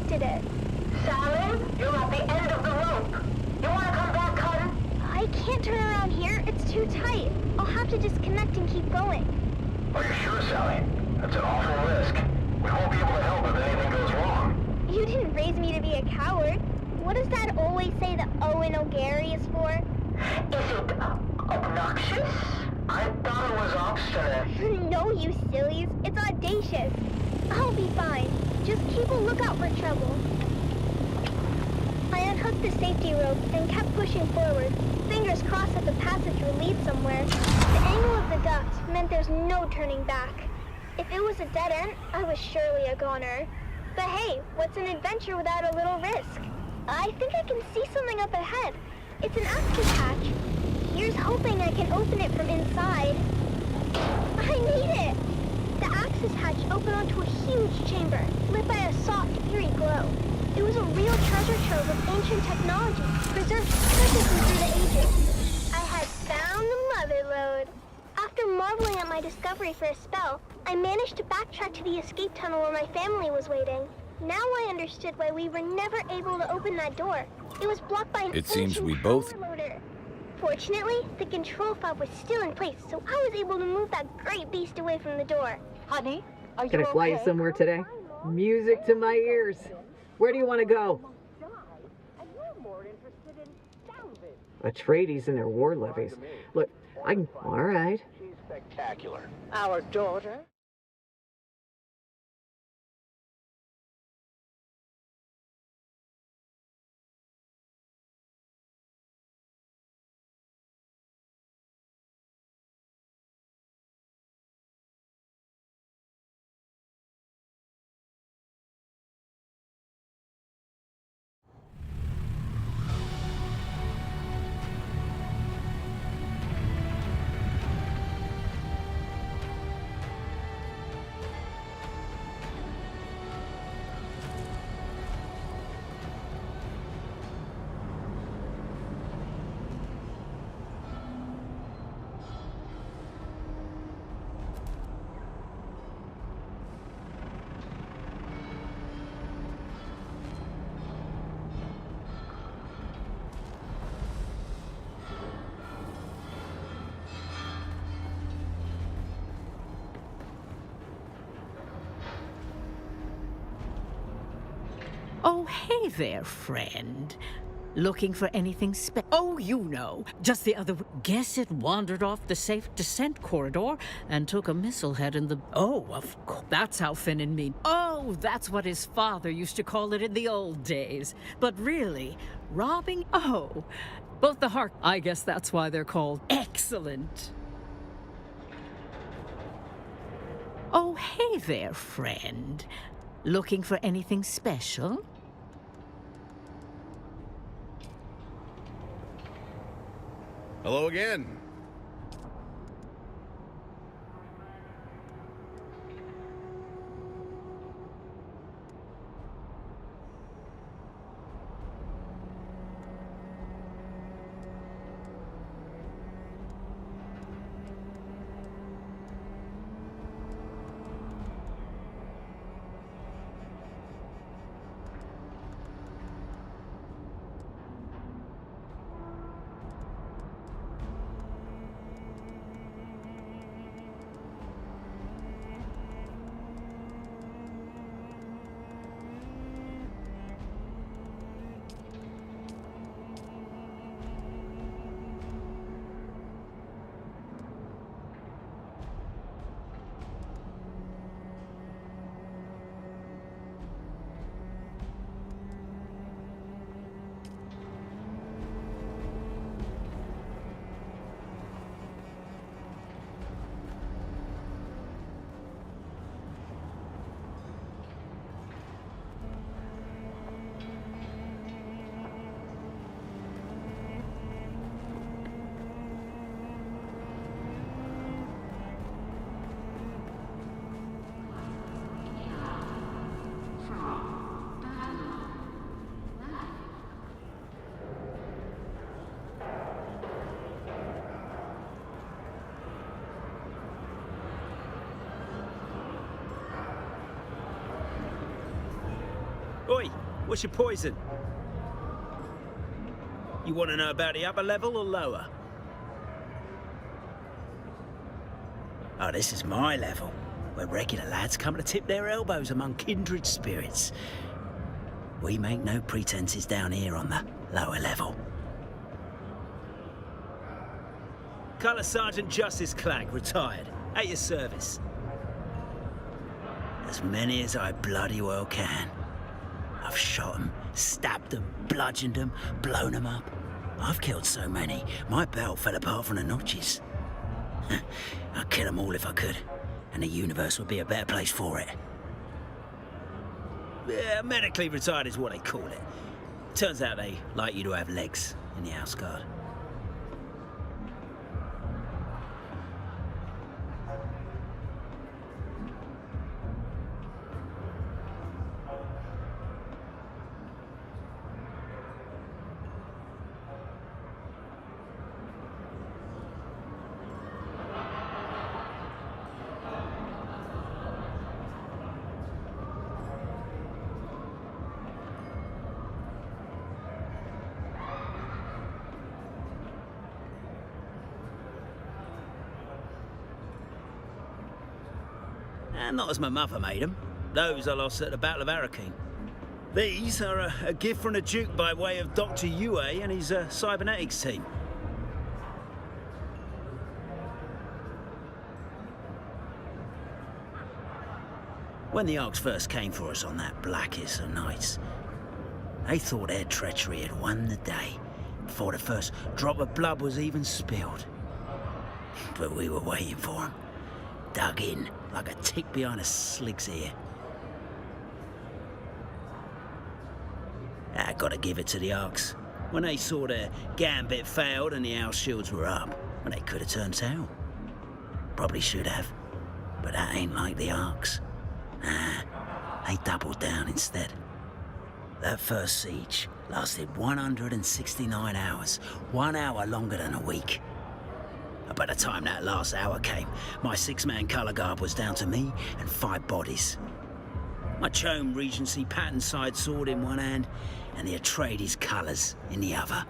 disconnected it. Sally, you're at the end of the rope. You want to come back, hun? I can't turn around here. It's too tight. I'll have to disconnect and keep going. Are you sure, Sally? That's an awful risk. We won't be able to help if anything goes wrong. You didn't raise me to be a coward. What does Dad always say that Owen O'Gary is for? Is it obnoxious? I thought it was obstinate. No, you sillies. It's audacious. I'll be fine. Just keep a lookout for trouble. I unhooked the safety rope and kept pushing forward, fingers crossed that the passage would lead somewhere. The angle of the duct meant there's no turning back. If it was a dead end, I was surely a goner. But hey, what's an adventure without a little risk? I think I can see something up ahead. It's an access hatch. Here's hoping I can open it from inside. I made it! The access hatch opened onto a huge chamber, lit by a soft, eerie glow. It was a real treasure trove of ancient technology, preserved perfectly through the ages. I had found the mother lode. After marveling at my discovery for a spell, I managed to backtrack to the escape tunnel where my family was waiting. Now I understood why we were never able to open that door. It was blocked by an It seems ancient we both... power loader. Fortunately, the control fob was still in place, so I was able to move that great beast away from the door. Honey, are you Gonna fly you okay? somewhere today? Music to my ears. Where do you want to go? Atreides and their war levies. Look, all right. She's spectacular. Our daughter? Oh, hey there, friend. Looking for anything Oh, you know. Just the other... Guess it wandered off the safe descent corridor and took a missile head in the... Oh, of course. That's how Finn and me... Oh, that's what his father used to call it in the old days. But really, robbing... Oh, both the heart... I guess that's why they're called excellent. Oh, hey there, friend. Looking for anything special? Hello again. Oi, what's your poison? You want to know about the upper level or lower? Oh, this is my level, where regular lads come to tip their elbows among kindred spirits. We make no pretenses down here on the lower level. Colour Sergeant Justice Clegg, retired, at your service. As many as I bloody well can. I've shot them, stabbed them, bludgeoned them, blown them up. I've killed so many, my belt fell apart from the notches. I'd kill them all if I could, and the universe would be a better place for it. Yeah, medically retired is what they call it. Turns out they like you to have legs in the house guard. And not as my mother made them. Those I lost at the Battle of Arrakeen. These are a gift from the Duke by way of Dr. Yue and his cybernetics team. When the Arks first came for us on that blackest of nights, they thought their treachery had won the day before the first drop of blood was even spilled. But we were waiting for them, dug in like a tick behind a slig's ear. I gotta give it to the Arks. When they saw their gambit failed and the house shields were up, well, they could have turned tail. Probably should have, but that ain't like the Arks. They doubled down instead. That first siege lasted 169 hours, 1 hour longer than a week. By the time that last hour came, my 6-man colour guard was down to me and 5 bodies. My Chome Regency pattern side sword in one hand and the Atreides colours in the other.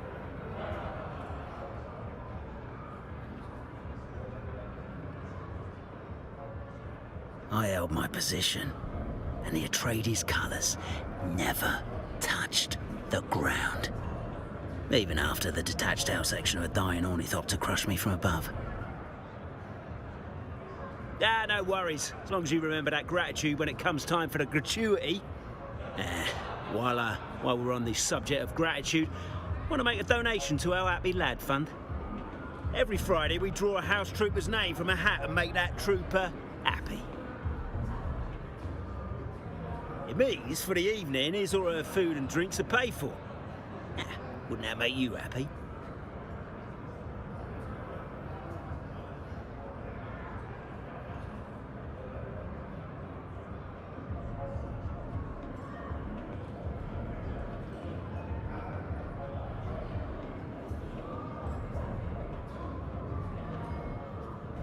I held my position, and the Atreides colours never touched the ground. Even after the detached out section of a dying ornithopter crushed me from above. Ah, no worries. As long as you remember that gratitude when it comes time for the gratuity. While we're on the subject of gratitude, I want to make a donation to our Happy Lad Fund. Every Friday we draw a house trooper's name from a hat and make that trooper happy. It means for the evening his or her food and drinks are paid for. Wouldn't that make you happy?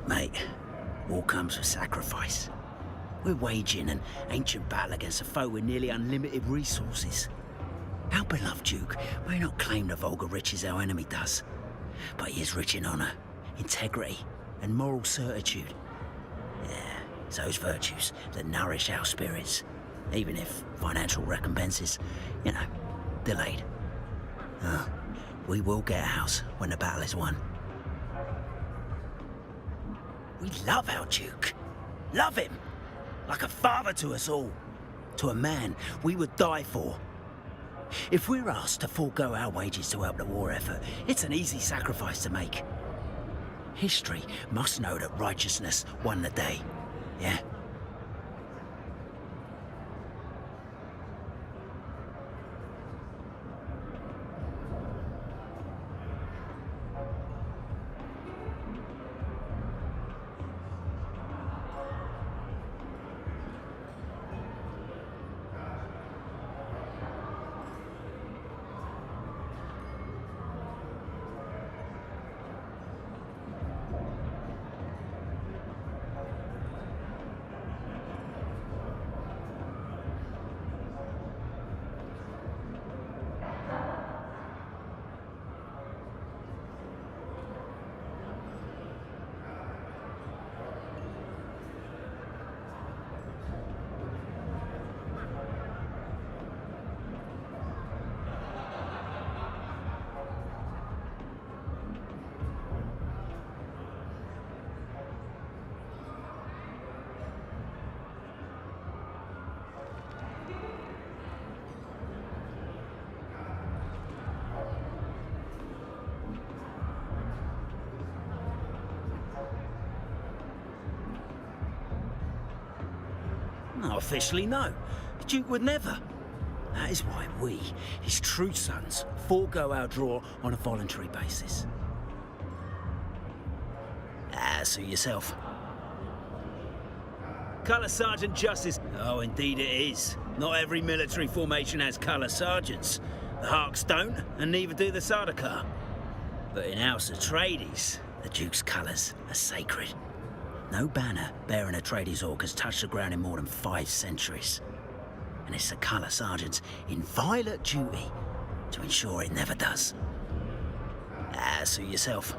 Mate, all comes with sacrifice. We're waging an ancient battle against a foe with nearly unlimited resources. Our beloved Duke may not claim the vulgar riches our enemy does, but he is rich in honour, integrity, and moral certitude. Yeah, it's those virtues that nourish our spirits, even if financial recompense is, delayed. We will get a house when the battle is won. We love our Duke. Love him. Like a father to us all. To a man we would die for. If we're asked to forego our wages to help the war effort, it's an easy sacrifice to make. History must know that righteousness won the day, yeah? Oh, officially, no. The Duke would never. That is why we, his true sons, forego our draw on a voluntary basis. Suit yourself. Colour Sergeant Justice. Oh, indeed it is. Not every military formation has colour sergeants. The Harks don't, and neither do the Sardaukar. But in House Atreides, the Duke's colours are sacred. No banner bearing Atreides' orc has touched the ground in more than 5 centuries. And it's the colour sergeant's inviolate duty to ensure it never does. Suit yourself.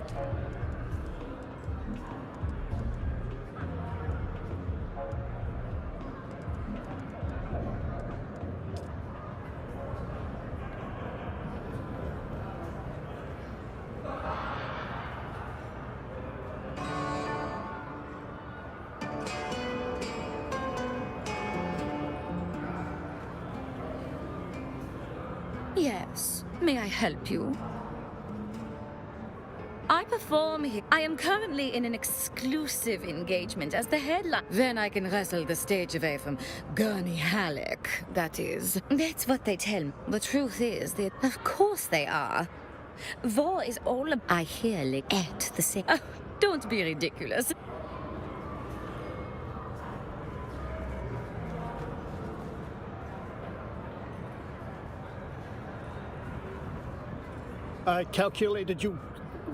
Yes. May I help you? I perform here. I am currently in an exclusive engagement as the headline. Then I can wrestle the stage away from Gurney Halleck, that is. That's what they tell me. The truth is that, of course they are. War is all I hear like at the same. Oh, don't be ridiculous. I calculated you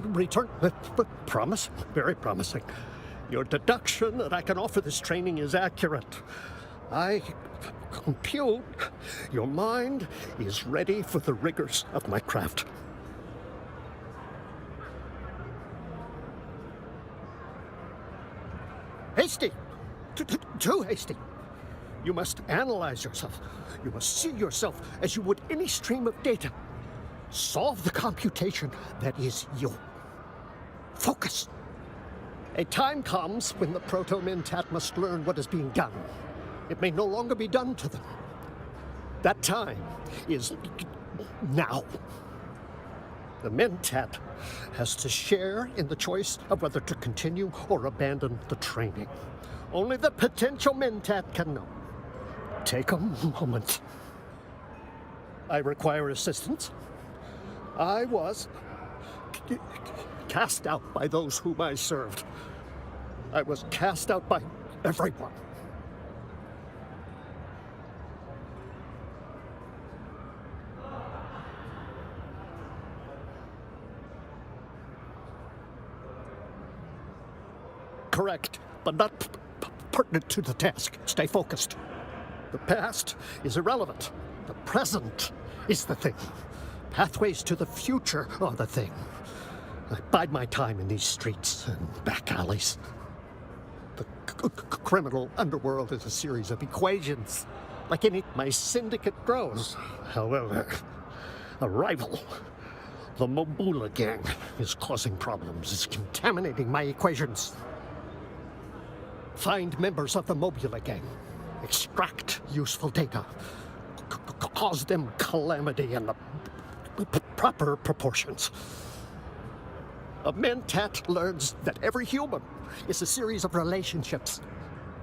return. Promise? Very promising. Your deduction that I can offer this training is accurate. I compute your mind is ready for the rigors of my craft. Hasty! Too hasty. You must analyze yourself. You must see yourself as you would any stream of data. Solve the computation that is you. Focus. A time comes when the Proto-Mentat must learn what is being done. It may no longer be done to them. That time is now. The Mentat has to share in the choice of whether to continue or abandon the training. Only the potential Mentat can know. Take a moment. I require assistance. I was cast out by those whom I served. I was cast out by everyone. Correct, but not pertinent to the task. Stay focused. The past is irrelevant. The present is the thing. Pathways to the future are the thing. I bide my time in these streets and back alleys. The criminal underworld is a series of equations. Like any, my syndicate grows. However, a rival, the Mobula gang, is causing problems, is contaminating my equations. Find members of the Mobula gang. Extract useful data. Cause them calamity in the proper proportions. A Mentat learns that every human is a series of relationships.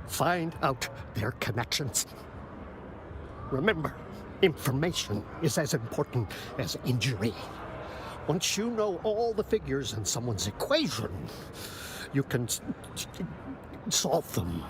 Find out their connections. Remember, information is as important as injury. Once you know all the figures in someone's equation, you can solve them.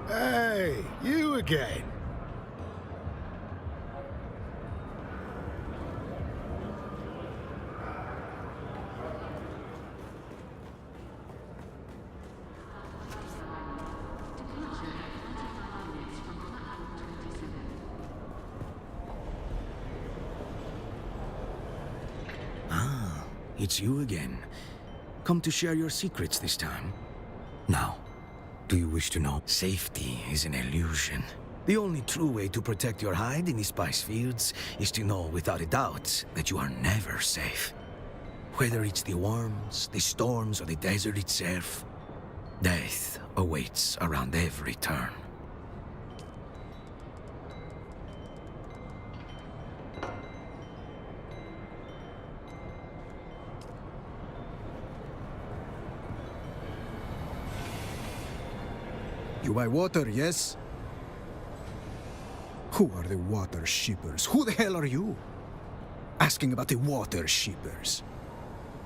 Hey, you again. Ah, it's you again. Come to share your secrets this time. Now, do you wish to know? Safety is an illusion. The only true way to protect your hide in the spice fields is to know without a doubt that you are never safe. Whether it's the worms, the storms, or the desert itself, death awaits around every turn. You buy water, yes? Who are the water shippers? Who the hell are you? Asking about the water shippers.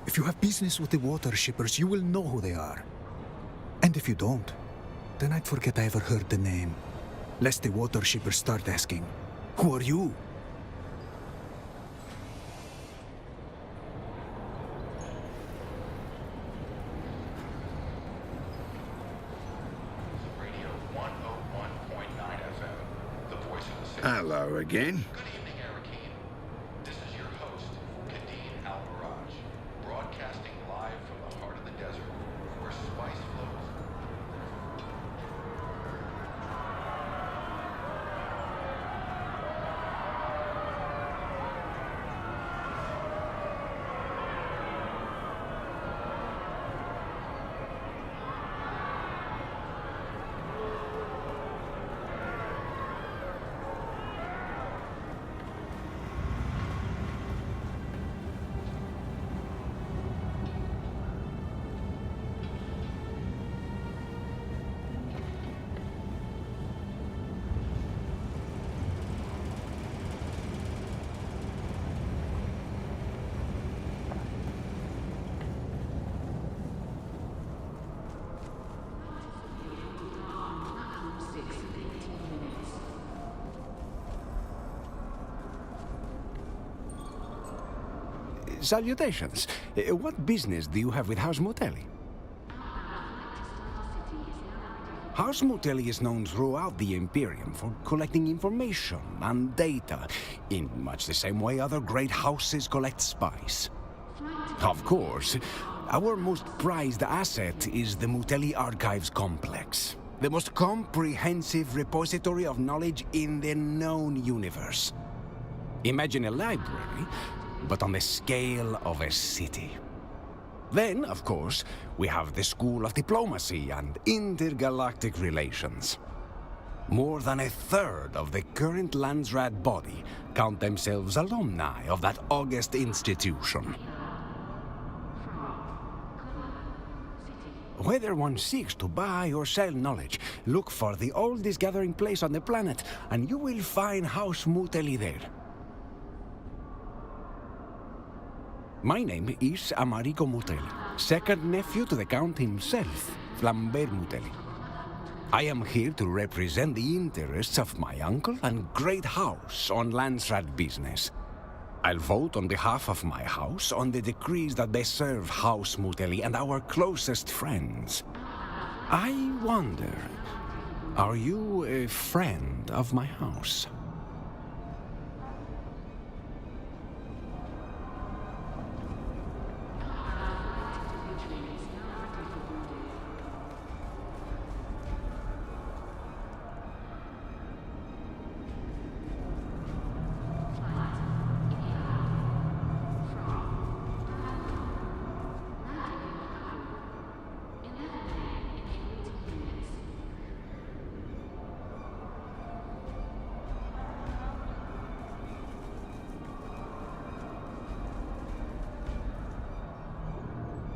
If you have business with the water shippers, you will know who they are. And if you don't, then I'd forget I ever heard the name. Lest the water shippers start asking, who are you? Hello again. Good evening, Arakeen. This is your host, Kadeen Al-Miraj, broadcasting live from the heart of the desert, where spice flows. Salutations. What business do you have with House Mutelli? House Mutelli is known throughout the Imperium for collecting information and data, in much the same way other great houses collect spice. Of course, our most prized asset is the Mutelli Archives Complex, the most comprehensive repository of knowledge in the known universe. Imagine a library, but on the scale of a city. Then, of course, we have the School of Diplomacy and Intergalactic Relations. More than a third of the current Landsrat body count themselves alumni of that august institution. Whether one seeks to buy or sell knowledge, look for the oldest gathering place on the planet, and you will find House Mutelli there. My name is Americo Mutelli, second nephew to the Count himself, Flambert Mutelli. I am here to represent the interests of my uncle and great house on Landsrat business. I'll vote on behalf of my house on the decrees that best serve House Mutelli and our closest friends. I wonder, are you a friend of my house?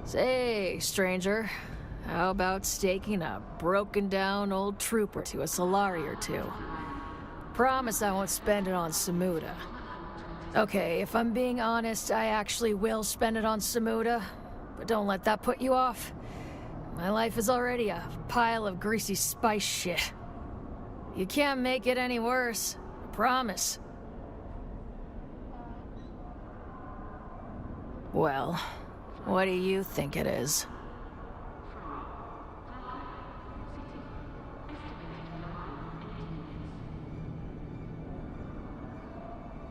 Say, stranger, how about staking a broken-down old trooper to a Solari or two? Promise I won't spend it on Samuda. Okay, if I'm being honest, I actually will spend it on Samuda, but don't let that put you off. My life is already a pile of greasy spice shit. You can't make it any worse, I promise. Well, what do you think it is?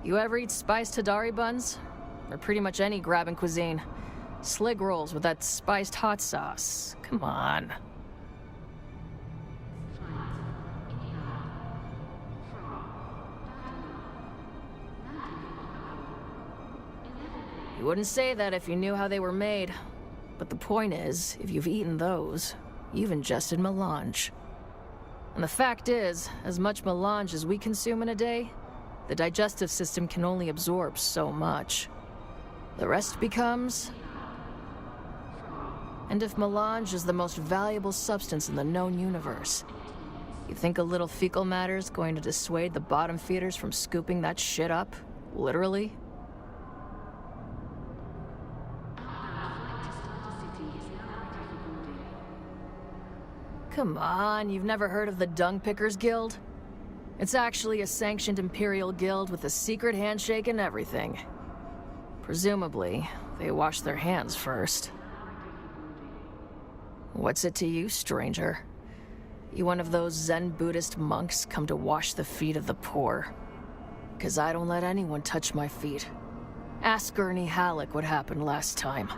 You ever eat spiced Hadari buns? Or pretty much any grabbing cuisine. Slig rolls with that spiced hot sauce. Come on. You wouldn't say that if you knew how they were made. But the point is, if you've eaten those, you've ingested melange. And the fact is, as much melange as we consume in a day, the digestive system can only absorb so much. The rest becomes... And if melange is the most valuable substance in the known universe, you think a little fecal matter is going to dissuade the bottom feeders from scooping that shit up? Literally? Come on, you've never heard of the Dung Pickers Guild? It's actually a sanctioned Imperial guild with a secret handshake and everything. Presumably, they wash their hands first. What's it to you, stranger? You one of those Zen Buddhist monks come to wash the feet of the poor? 'Cause I don't let anyone touch my feet. Ask Gurney Halleck what happened last time.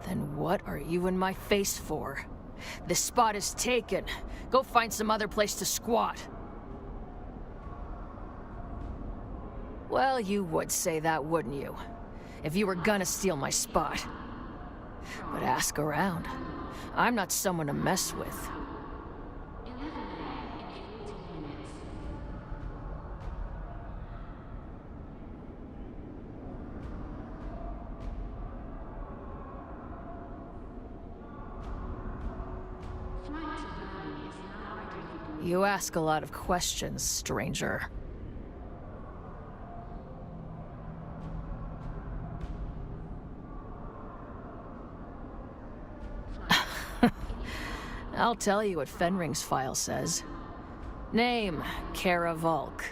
Then what are you in my face for? This spot is taken. Go find some other place to squat. Well, you would say that, wouldn't you? If you were gonna steal my spot. But ask around. I'm not someone to mess with. You ask a lot of questions, stranger. I'll tell you what Fenring's file says. Name, Kara Volk.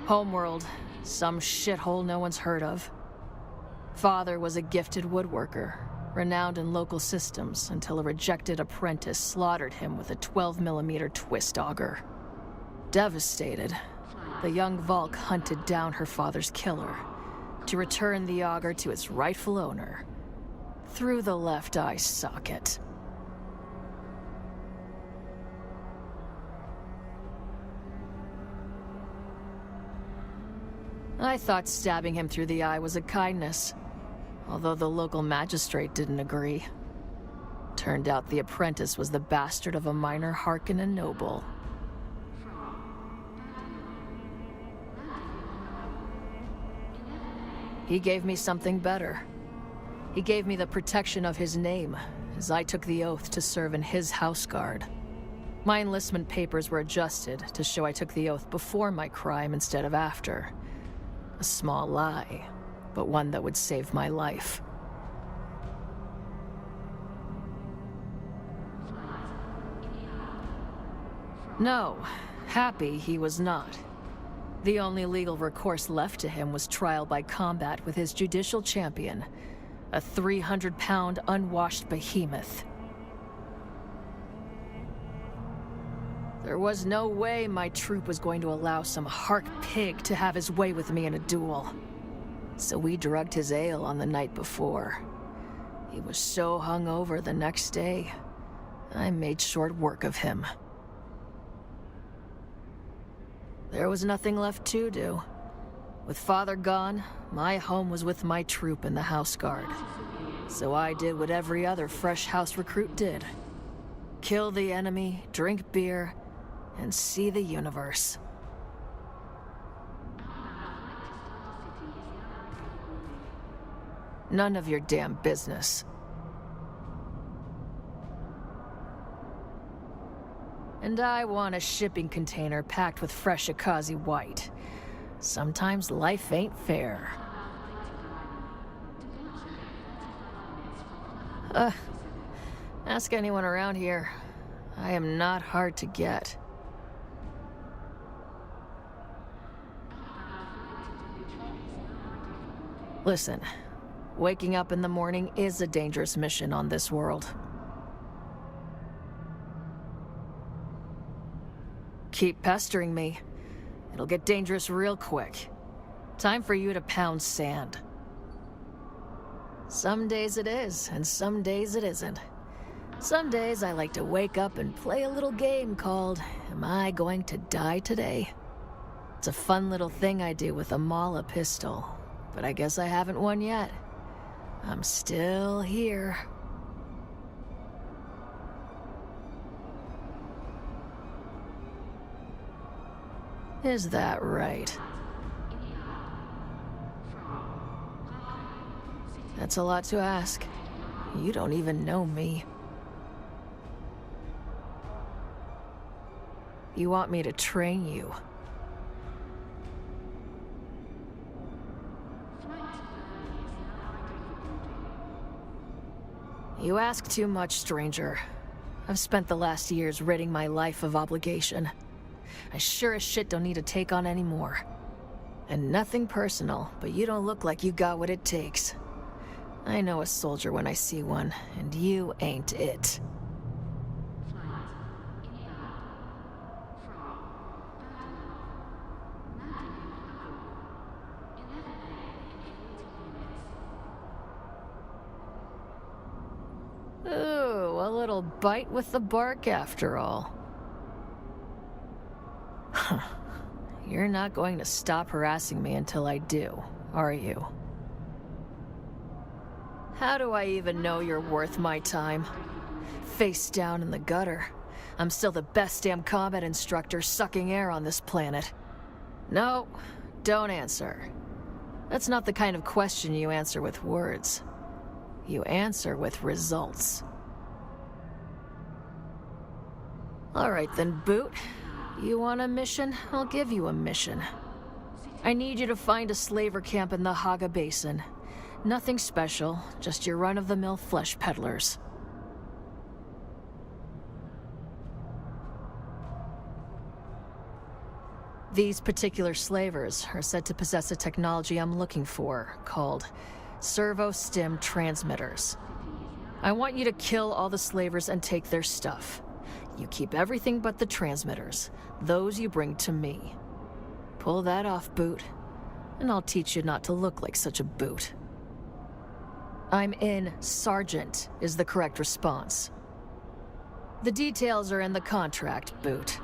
Homeworld, some shithole no one's heard of. Father was a gifted woodworker, renowned in local systems until a rejected apprentice slaughtered him with a 12mm twist auger. Devastated, the young Volk hunted down her father's killer to return the auger to its rightful owner through the left eye socket. I thought stabbing him through the eye was a kindness, although the local magistrate didn't agree. Turned out the apprentice was the bastard of a minor Harkonnen noble. He gave me something better. He gave me the protection of his name, as I took the oath to serve in his house guard. My enlistment papers were adjusted to show I took the oath before my crime instead of after. A small lie, but one that would save my life. No, happy he was not. The only legal recourse left to him was trial by combat with his judicial champion, a 300-pound unwashed behemoth. There was no way my troop was going to allow some Hark pig to have his way with me in a duel. So we drugged his ale on the night before. He was so hungover the next day, I made short work of him. There was nothing left to do. With Father gone, my home was with my troop in the house guard. So I did what every other fresh house recruit did. Kill the enemy, drink beer, and see the universe. None of your damn business. And I want a shipping container packed with fresh Akazi white. Sometimes life ain't fair. Ask anyone around here. I am not hard to get. Listen, waking up in the morning is a dangerous mission on this world. Keep pestering me. It'll get dangerous real quick. Time for you to pound sand. Some days it is, and some days it isn't. Some days I like to wake up and play a little game called Am I Going to Die Today? It's a fun little thing I do with a Mala pistol, but I guess I haven't won yet. I'm still here. Is that right? That's a lot to ask. You don't even know me. You want me to train you? You ask too much, stranger. I've spent the last years ridding my life of obligation. I sure as shit don't need to take on any more. And nothing personal, but you don't look like you got what it takes. I know a soldier when I see one, and you ain't it. Ooh, a little bite with the bark after all. You're not going to stop harassing me until I do, are you? How do I even know you're worth my time? Face down in the gutter. I'm still the best damn combat instructor sucking air on this planet. No, don't answer. That's not the kind of question you answer with words. You answer with results. All right then, Boot. You want a mission? I'll give you a mission. I need you to find a slaver camp in the Haga Basin. Nothing special, just your run-of-the-mill flesh peddlers. These particular slavers are said to possess a technology I'm looking for, called servo-stim transmitters. I want you to kill all the slavers and take their stuff. You keep everything but the transmitters. Those you bring to me. Pull that off, Boot, and I'll teach you not to look like such a boot. I'm in, Sergeant, is the correct response. The details are in the contract, Boot.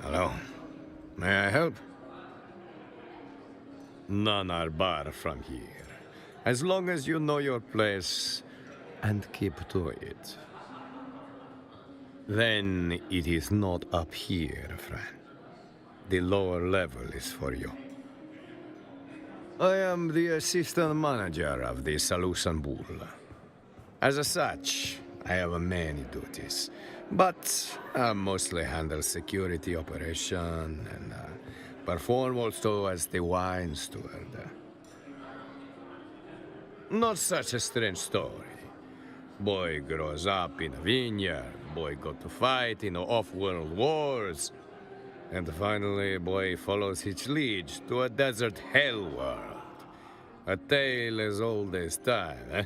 Hello. May I help? None are barred from here. As long as you know your place and keep to it. Then it is not up here, friend. The lower level is for you. I am the assistant manager of the Salusan Bull. As such, I have many duties, but I mostly handle security operation and perform also as the wine steward. Not such a strange story. Boy grows up in a vineyard, boy go to fight in off-world wars, and finally boy follows his liege to a desert hell world. A tale as old as time, eh?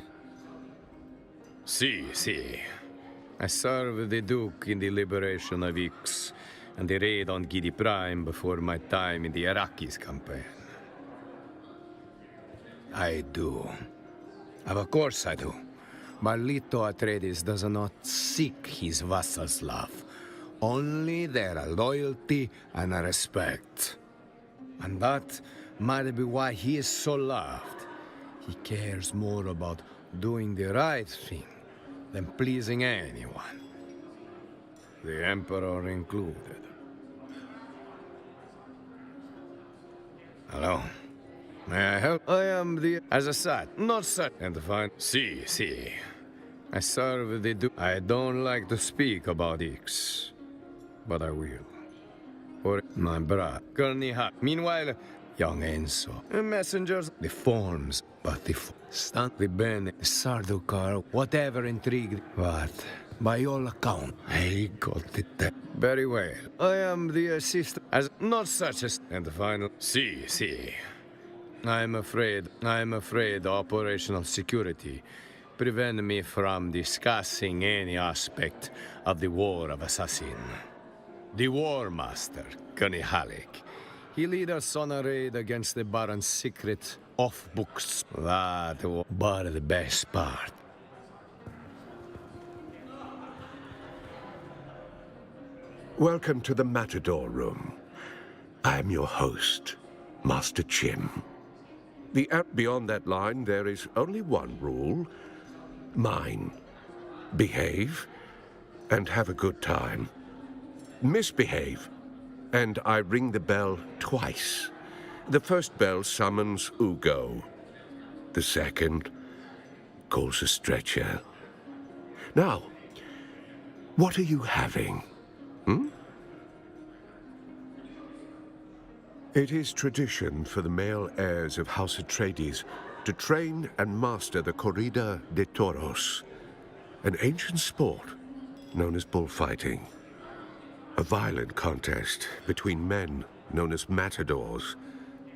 Si. I served the Duke in the liberation of Ix and the raid on Gidi Prime before my time in the Iraqis campaign. I do. Of course I do. Marlito Atreides does not seek his vassals' love, only their loyalty and respect. And that might be why he is so loved. He cares more about doing the right thing than pleasing anyone, the Emperor included. Hello? May I help? I am the... As a side, not such... And fine... Si. I serve the Duke. I don't like to speak about Ix, but I will. For my brother, Gurney. Meanwhile, young Enzo. Messengers, the forms, but the stunt, the Ben, Sardaukar, whatever intrigued. But by all account, I got it there. Very well. I am the assistant, as not such as... And the final... Si. I'm afraid operational security prevent me from discussing any aspect of the War of Assassin. The War Master, Gurney Halleck. He lead us on a raid against the Baron's secret off-books. That was but the best part. Welcome to the Matador Room. I am your host, Master Chim. Beyond that line, there is only one rule. Mine. Behave, and have a good time. Misbehave, and I ring the bell twice. The first bell summons Ugo. The second calls a stretcher. Now, what are you having? It is tradition for the male heirs of House Atreides to train and master the Corrida de Toros, an ancient sport known as bullfighting. A violent contest between men known as matadors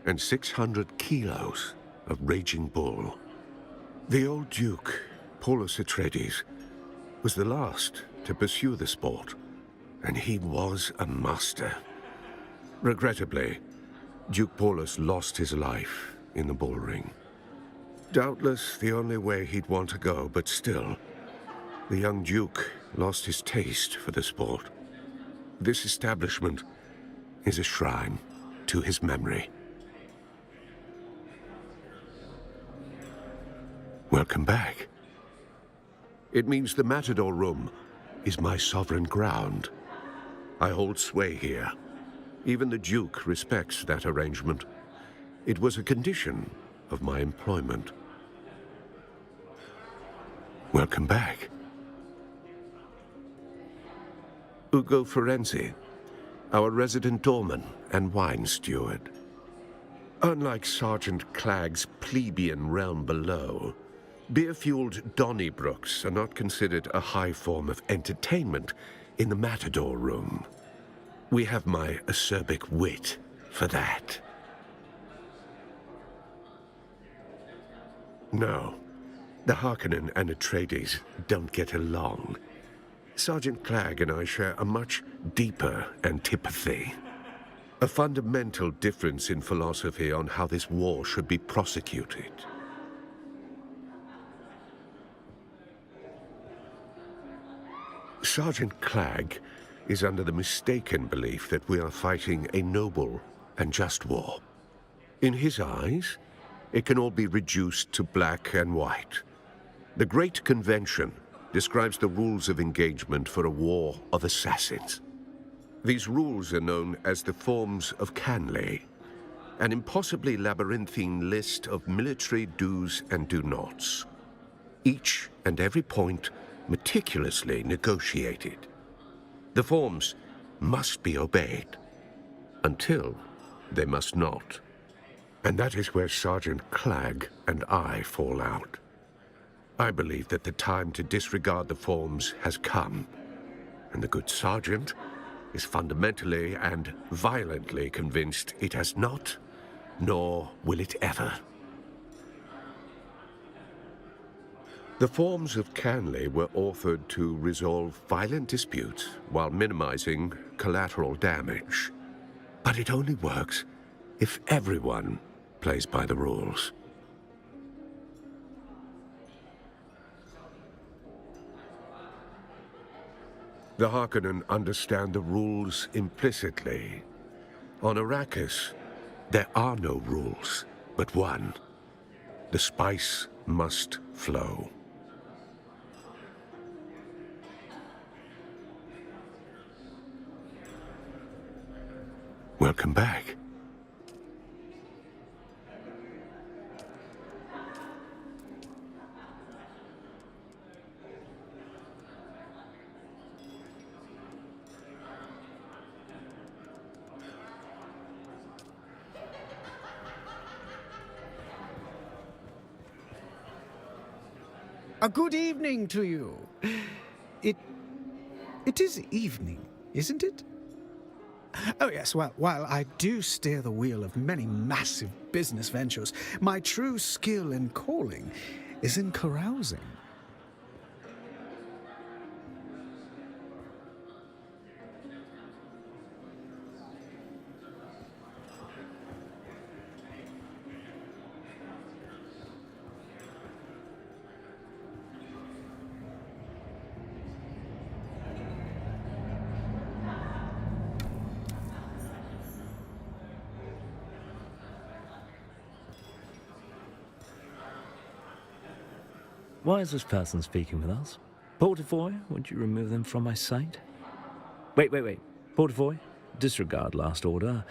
and 600 kilos of raging bull. The old Duke, Paulus Atreides, was the last to pursue the sport, and he was a master. Regrettably, Duke Paulus lost his life in the bull ring. Doubtless the only way he'd want to go, but still, the young Duke lost his taste for the sport. This establishment is a shrine to his memory. Welcome back. It means the Matador Room is my sovereign ground. I hold sway here. Even the Duke respects that arrangement. It was a condition of my employment. Welcome back. Ugo Ferenzi, our resident doorman and wine steward. Unlike Sergeant Clagg's plebeian realm below, beer-fueled Donnybrooks are not considered a high form of entertainment in the Matador Room. We have my acerbic wit for that. No, the Harkonnen and Atreides don't get along. Sergeant Clagg and I share a much deeper antipathy. A fundamental difference in philosophy on how this war should be prosecuted. Sergeant Clagg is under the mistaken belief that we are fighting a noble and just war. In his eyes, it can all be reduced to black and white. The Great Convention describes the rules of engagement for a war of assassins. These rules are known as the Forms of Canley, an impossibly labyrinthine list of military do's and do-nots. Each and every point meticulously negotiated. The forms must be obeyed, until they must not. And that is where Sergeant Clagg and I fall out. I believe that the time to disregard the forms has come, and the good Sergeant is fundamentally and violently convinced it has not, nor will it ever. The forms of Canley were authored to resolve violent disputes while minimizing collateral damage. But it only works if everyone plays by the rules. The Harkonnen understand the rules implicitly. On Arrakis, there are no rules, but one. The spice must flow. Welcome back. A good evening to you. It is evening, isn't it? Oh yes, well, while I do steer the wheel of many massive business ventures, my true skill and calling is in carousing. Why is this person speaking with us? Portafoy, would you remove them from my sight? Wait. Portafoy, disregard last order.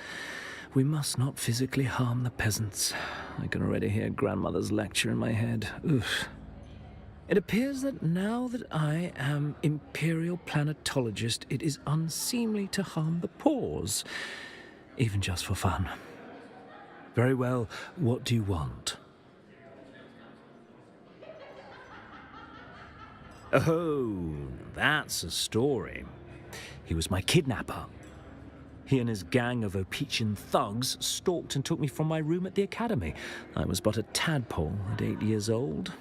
We must not physically harm the peasants. I can already hear grandmother's lecture in my head. Oof. It appears that now that I am Imperial Planetologist, it is unseemly to harm the paws, even just for fun. Very well, what do you want? Oh, that's a story. He was my kidnapper. He and his gang of Opician thugs stalked and took me from my room at the academy. I was but a tadpole at 8 years old.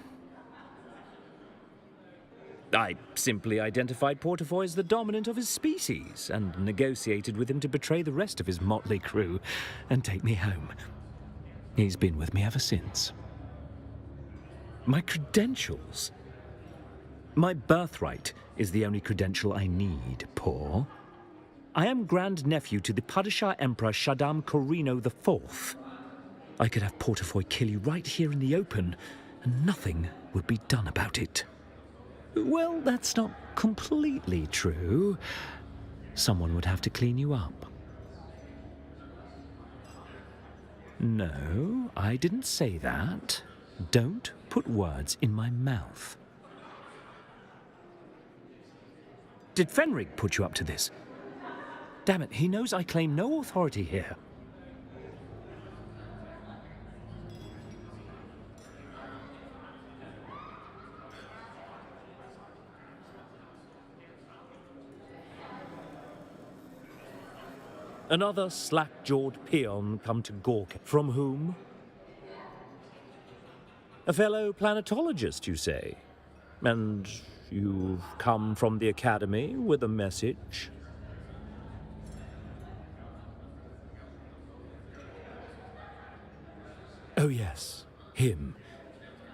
I simply identified Portafoy as the dominant of his species and negotiated with him to betray the rest of his motley crew and take me home. He's been with me ever since. My credentials? My birthright is the only credential I need, Paul. I am grandnephew to the Padishah Emperor Shaddam Corrino IV. I could have Portafoy kill you right here in the open, and nothing would be done about it. Well, that's not completely true. Someone would have to clean you up. No, I didn't say that. Don't put words in my mouth. Did Fenrig put you up to this? Damn it, he knows I claim no authority here. Another slack-jawed peon come to Gork. From whom? A fellow planetologist, you say? And you've come from the academy with a message? Oh yes, him.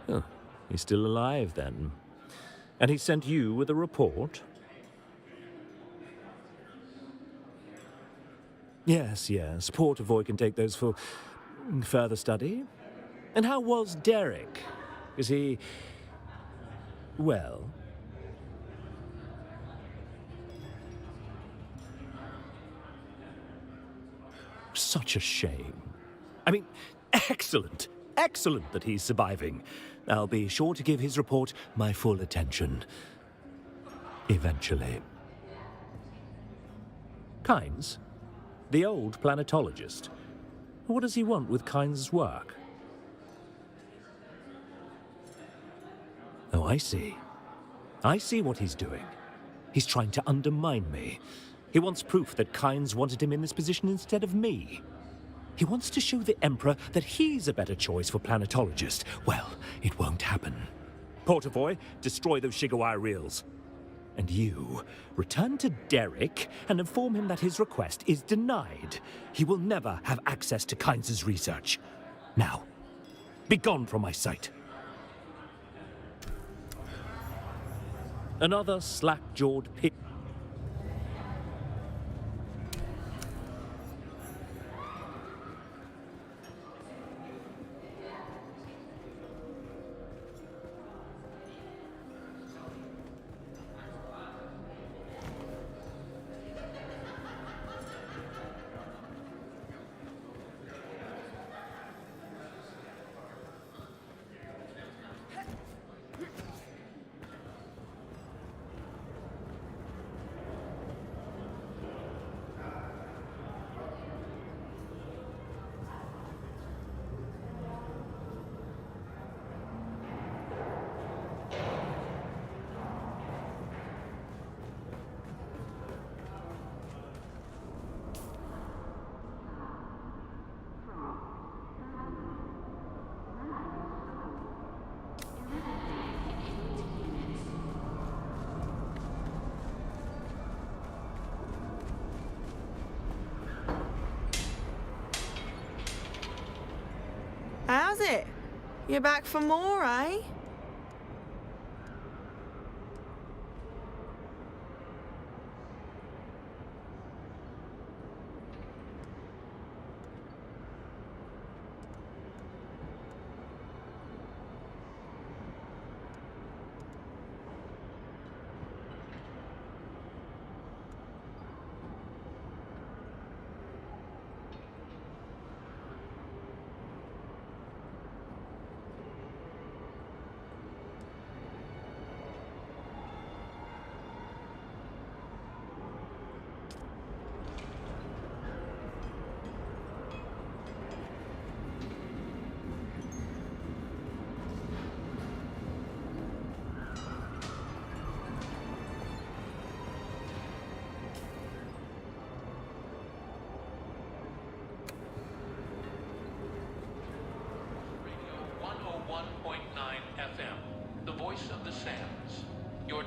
Oh, he's still alive then. And he sent you with a report? Yes, Portafoy can take those for further study. And how was Derek? Is he... well? Such a shame. I mean, excellent that he's surviving. I'll be sure to give his report my full attention. Eventually. Kynes? The old planetologist. What does he want with Kynes' work? Oh, I see. I see what he's doing. He's trying to undermine me. He wants proof that Kynes wanted him in this position instead of me. He wants to show the Emperor that he's a better choice for planetologist. Well, it won't happen. Portavoy, destroy those Shigawai reels. And you, return to Derek and inform him that his request is denied. He will never have access to Kynes' research. Now, be gone from my sight. Another slack-jawed pig. How's it? You're back for more, eh?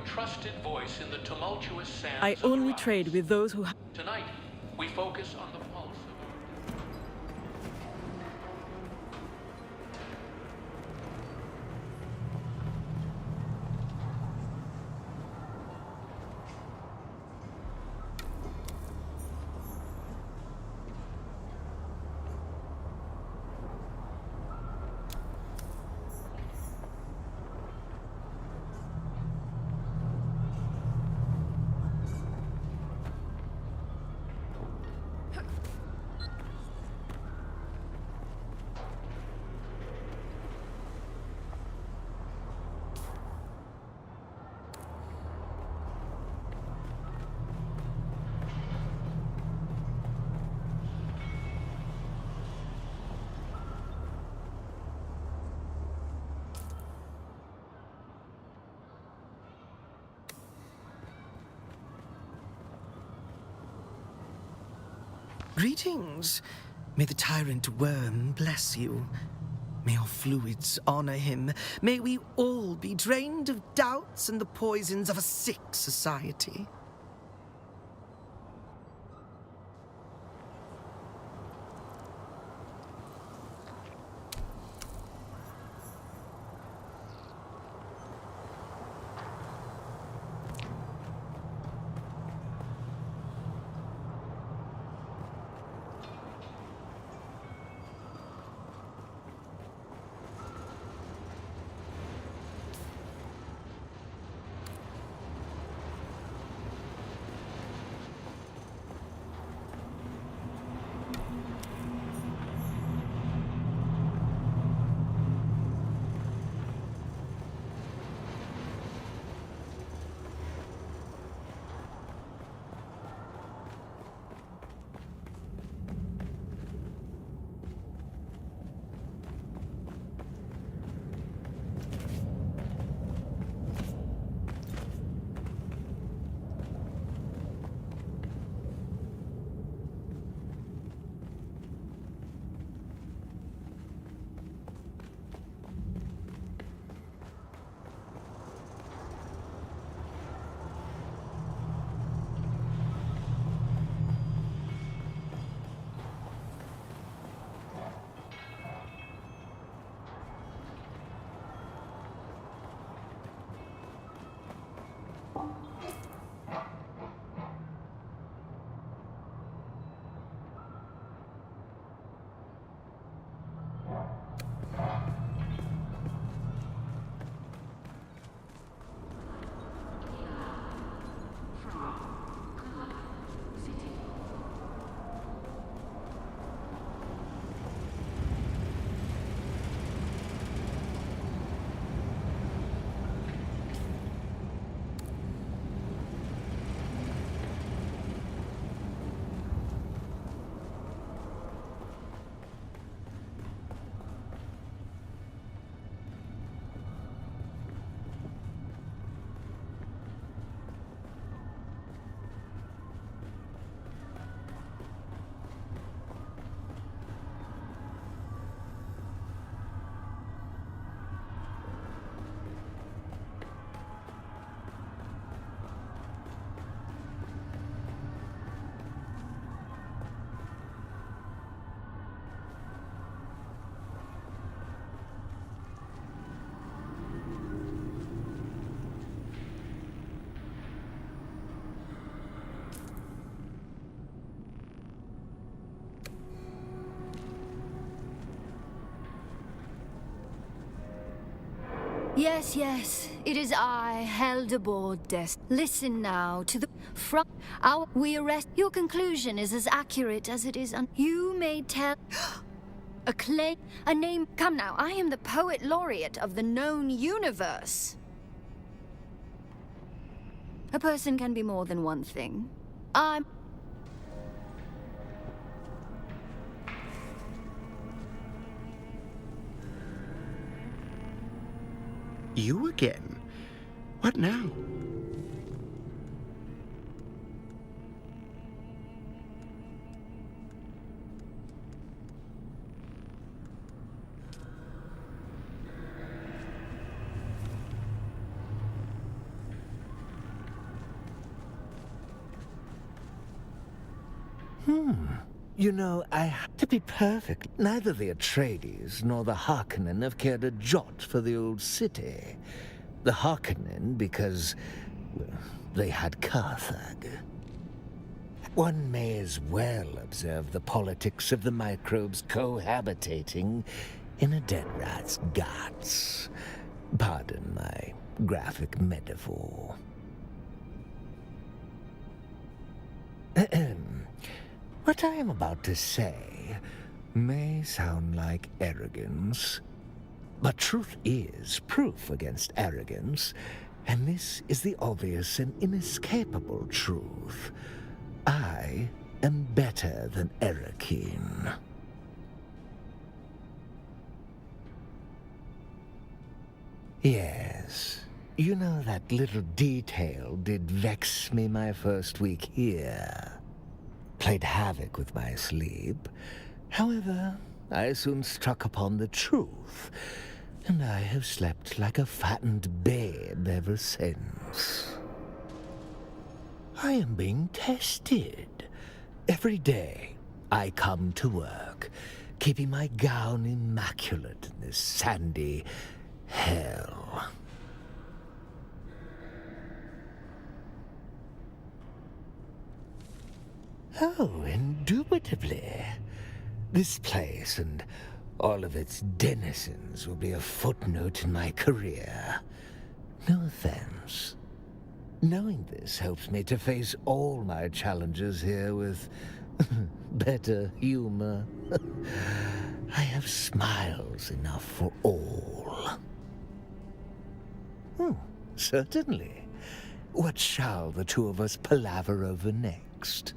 Trusted voice in the tumultuous sands. I only trade with those who... Tonight, we focus on the pulse of... Greetings. May the tyrant worm bless you. May your fluids honor him. May we all be drained of doubts and the poisons of a sick society. Yes, yes, it is I, held aboard Des. Listen now to the front. We arrest. Your conclusion is as accurate as it is you may tell. A claim, a name. Come now, I am the poet laureate of the known universe. A person can be more than one thing. I'm... You again? What now? You know, to be perfect, neither the Atreides nor the Harkonnen have cared a jot for the old city. The Harkonnen because, well, they had Carthage. One may as well observe the politics of the microbes cohabitating in a dead rat's guts. Pardon my graphic metaphor. What I am about to say may sound like arrogance, but truth is proof against arrogance, and this is the obvious and inescapable truth. I am better than Erikine. Yes, you know that little detail did vex me my first week here. Played havoc with my sleep. However, I soon struck upon the truth, and I have slept like a fattened babe ever since. I am being tested. Every day, I come to work, keeping my gown immaculate in this sandy hell. Oh, indubitably. This place and all of its denizens will be a footnote in my career. No offense. Knowing this helps me to face all my challenges here with better humor. I have smiles enough for all. Certainly. What shall the two of us palaver over next?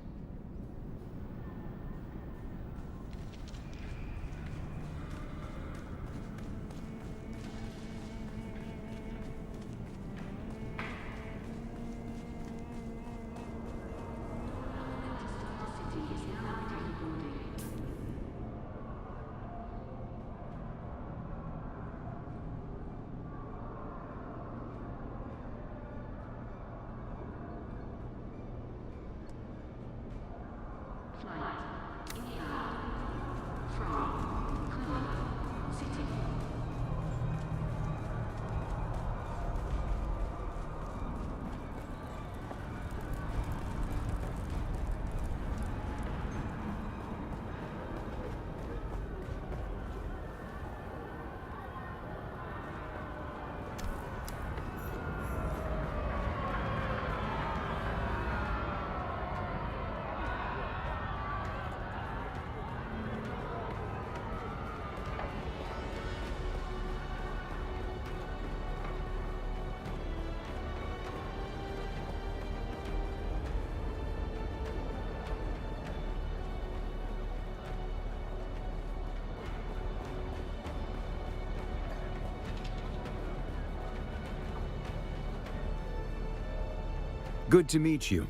Good to meet you.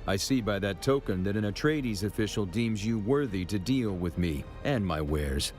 I see by that token that an Atreides official deems you worthy to deal with me and my wares.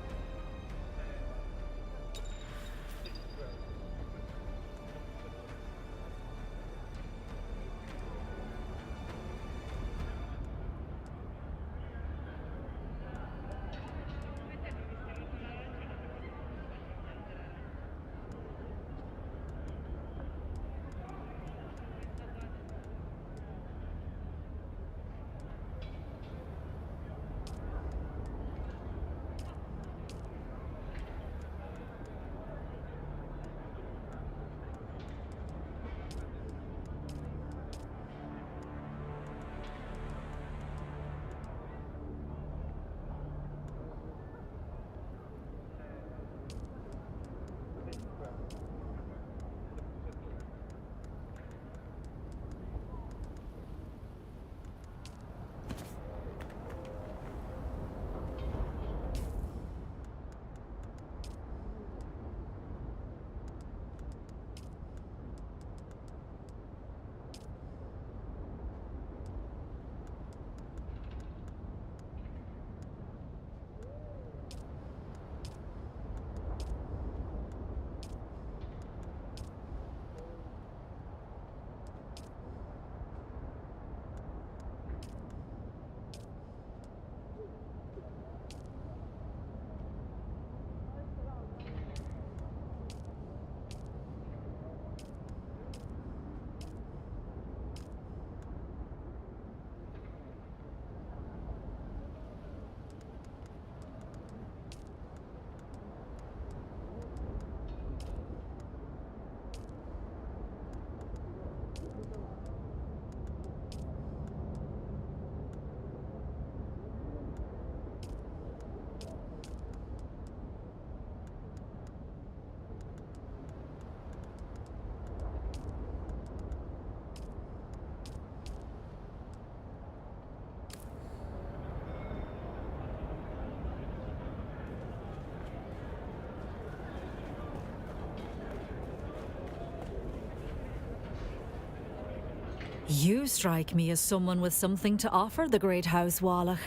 You strike me as someone with something to offer the great House Wallach.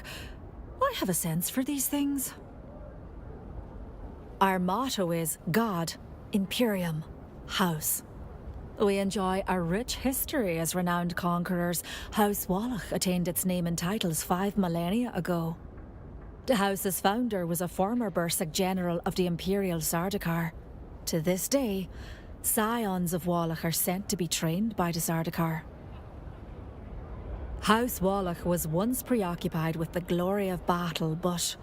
I have a sense for these things. Our motto is God, Imperium, House. We enjoy a rich history as renowned conquerors. House Wallach attained its name and titles 5 millennia ago. The house's founder was a former Bursik general of the Imperial Sardaukar. To this day, scions of Wallach are sent to be trained by the Sardaukar. House Wallach was once preoccupied with the glory of battle, but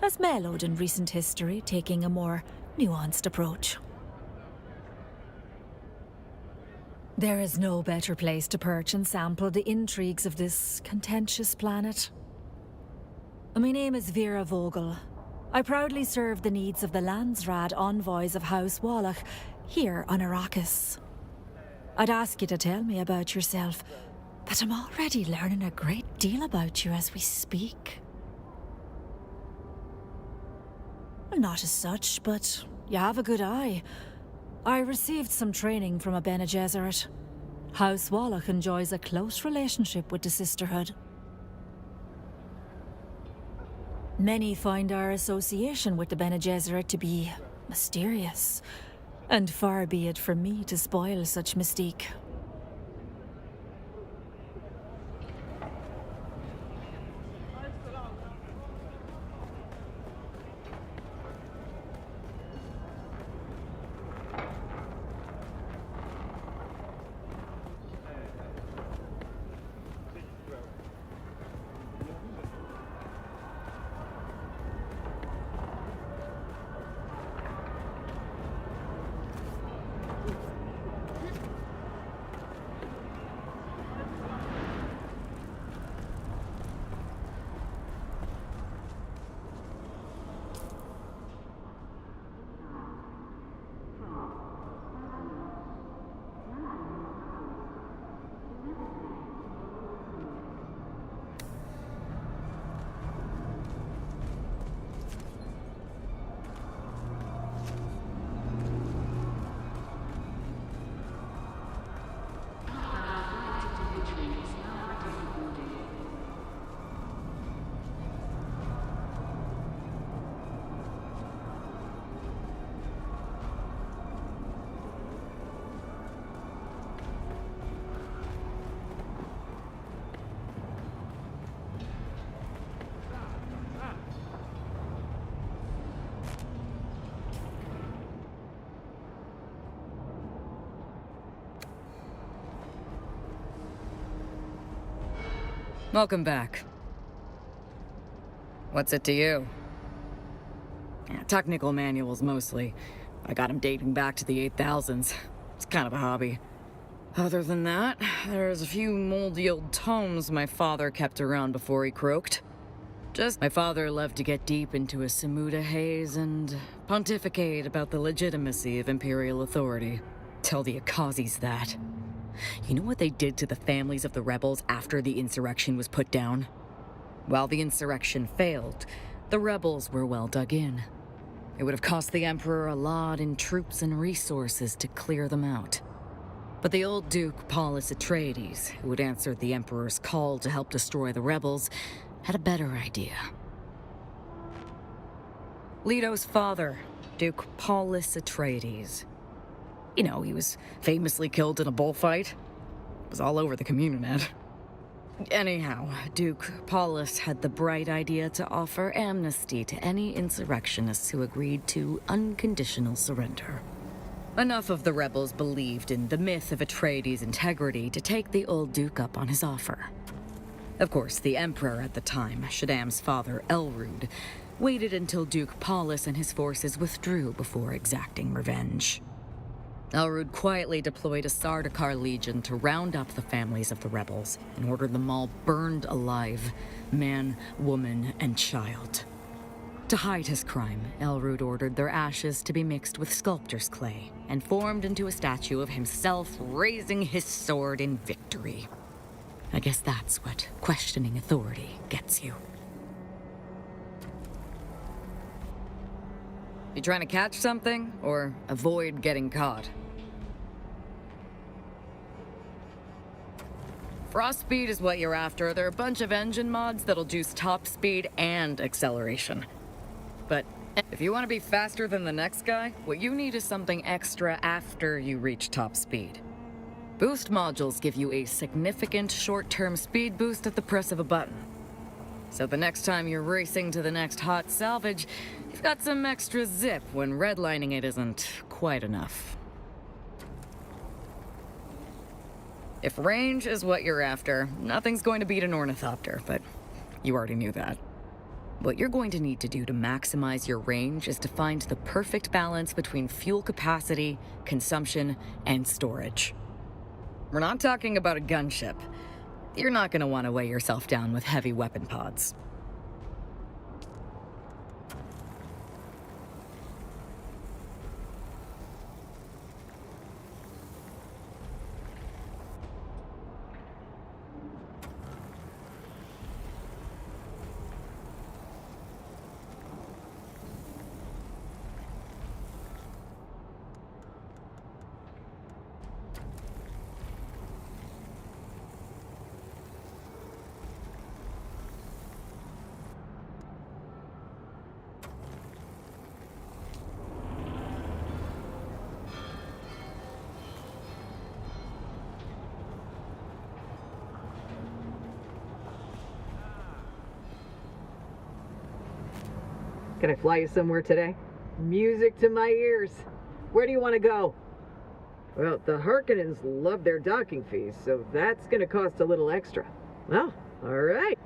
has mellowed in recent history, taking a more nuanced approach. There is no better place to perch and sample the intrigues of this contentious planet. My name is Vera Vogel. I proudly serve the needs of the Landsraad envoys of House Wallach here on Arrakis. I'd ask you to tell me about yourself, but I'm already learning a great deal about you as we speak. Not as such, but you have a good eye. I received some training from a Bene Gesserit. House Wallach enjoys a close relationship with the Sisterhood. Many find our association with the Bene Gesserit to be mysterious, and far be it from me to spoil such mystique. Welcome back. What's it to you? Technical manuals, mostly. I got them dating back to the 8000s. It's kind of a hobby. Other than that, there's a few moldy old tomes my father kept around before he croaked. My father loved to get deep into a Samuda haze and pontificate about the legitimacy of Imperial authority. Tell the Akazis that. You know what they did to the families of the rebels after the insurrection was put down? While the insurrection failed, the rebels were well dug in. It would have cost the Emperor a lot in troops and resources to clear them out. But the old Duke Paulus Atreides, who had answered the Emperor's call to help destroy the rebels, had a better idea. Leto's father, Duke Paulus Atreides. You know, he was famously killed in a bullfight. It was all over the Communinet. Anyhow, Duke Paulus had the bright idea to offer amnesty to any insurrectionists who agreed to unconditional surrender. Enough of the rebels believed in the myth of Atreides' integrity to take the old Duke up on his offer. Of course, the Emperor at the time, Shaddam's father, Elrond, waited until Duke Paulus and his forces withdrew before exacting revenge. Elrond quietly deployed a Sardaukar legion to round up the families of the rebels and ordered them all burned alive, man, woman, and child. To hide his crime, Elrond ordered their ashes to be mixed with sculptor's clay and formed into a statue of himself raising his sword in victory. I guess that's what questioning authority gets you. You trying to catch something, or avoid getting caught? Frost speed is what you're after. There are a bunch of engine mods that'll juice top speed and acceleration. But if you want to be faster than the next guy, what you need is something extra after you reach top speed. Boost modules give you a significant short-term speed boost at the press of a button. So the next time you're racing to the next hot salvage, you've got some extra zip when redlining it isn't quite enough. If range is what you're after, nothing's going to beat an ornithopter, but you already knew that. What you're going to need to do to maximize your range is to find the perfect balance between fuel capacity, consumption, and storage. We're not talking about a gunship. You're not going to want to weigh yourself down with heavy weapon pods. Can I fly you somewhere today? Music to my ears. Where do you want to go? Well, the Harkonnens love their docking fees, so that's going to cost a little extra. Well, all right.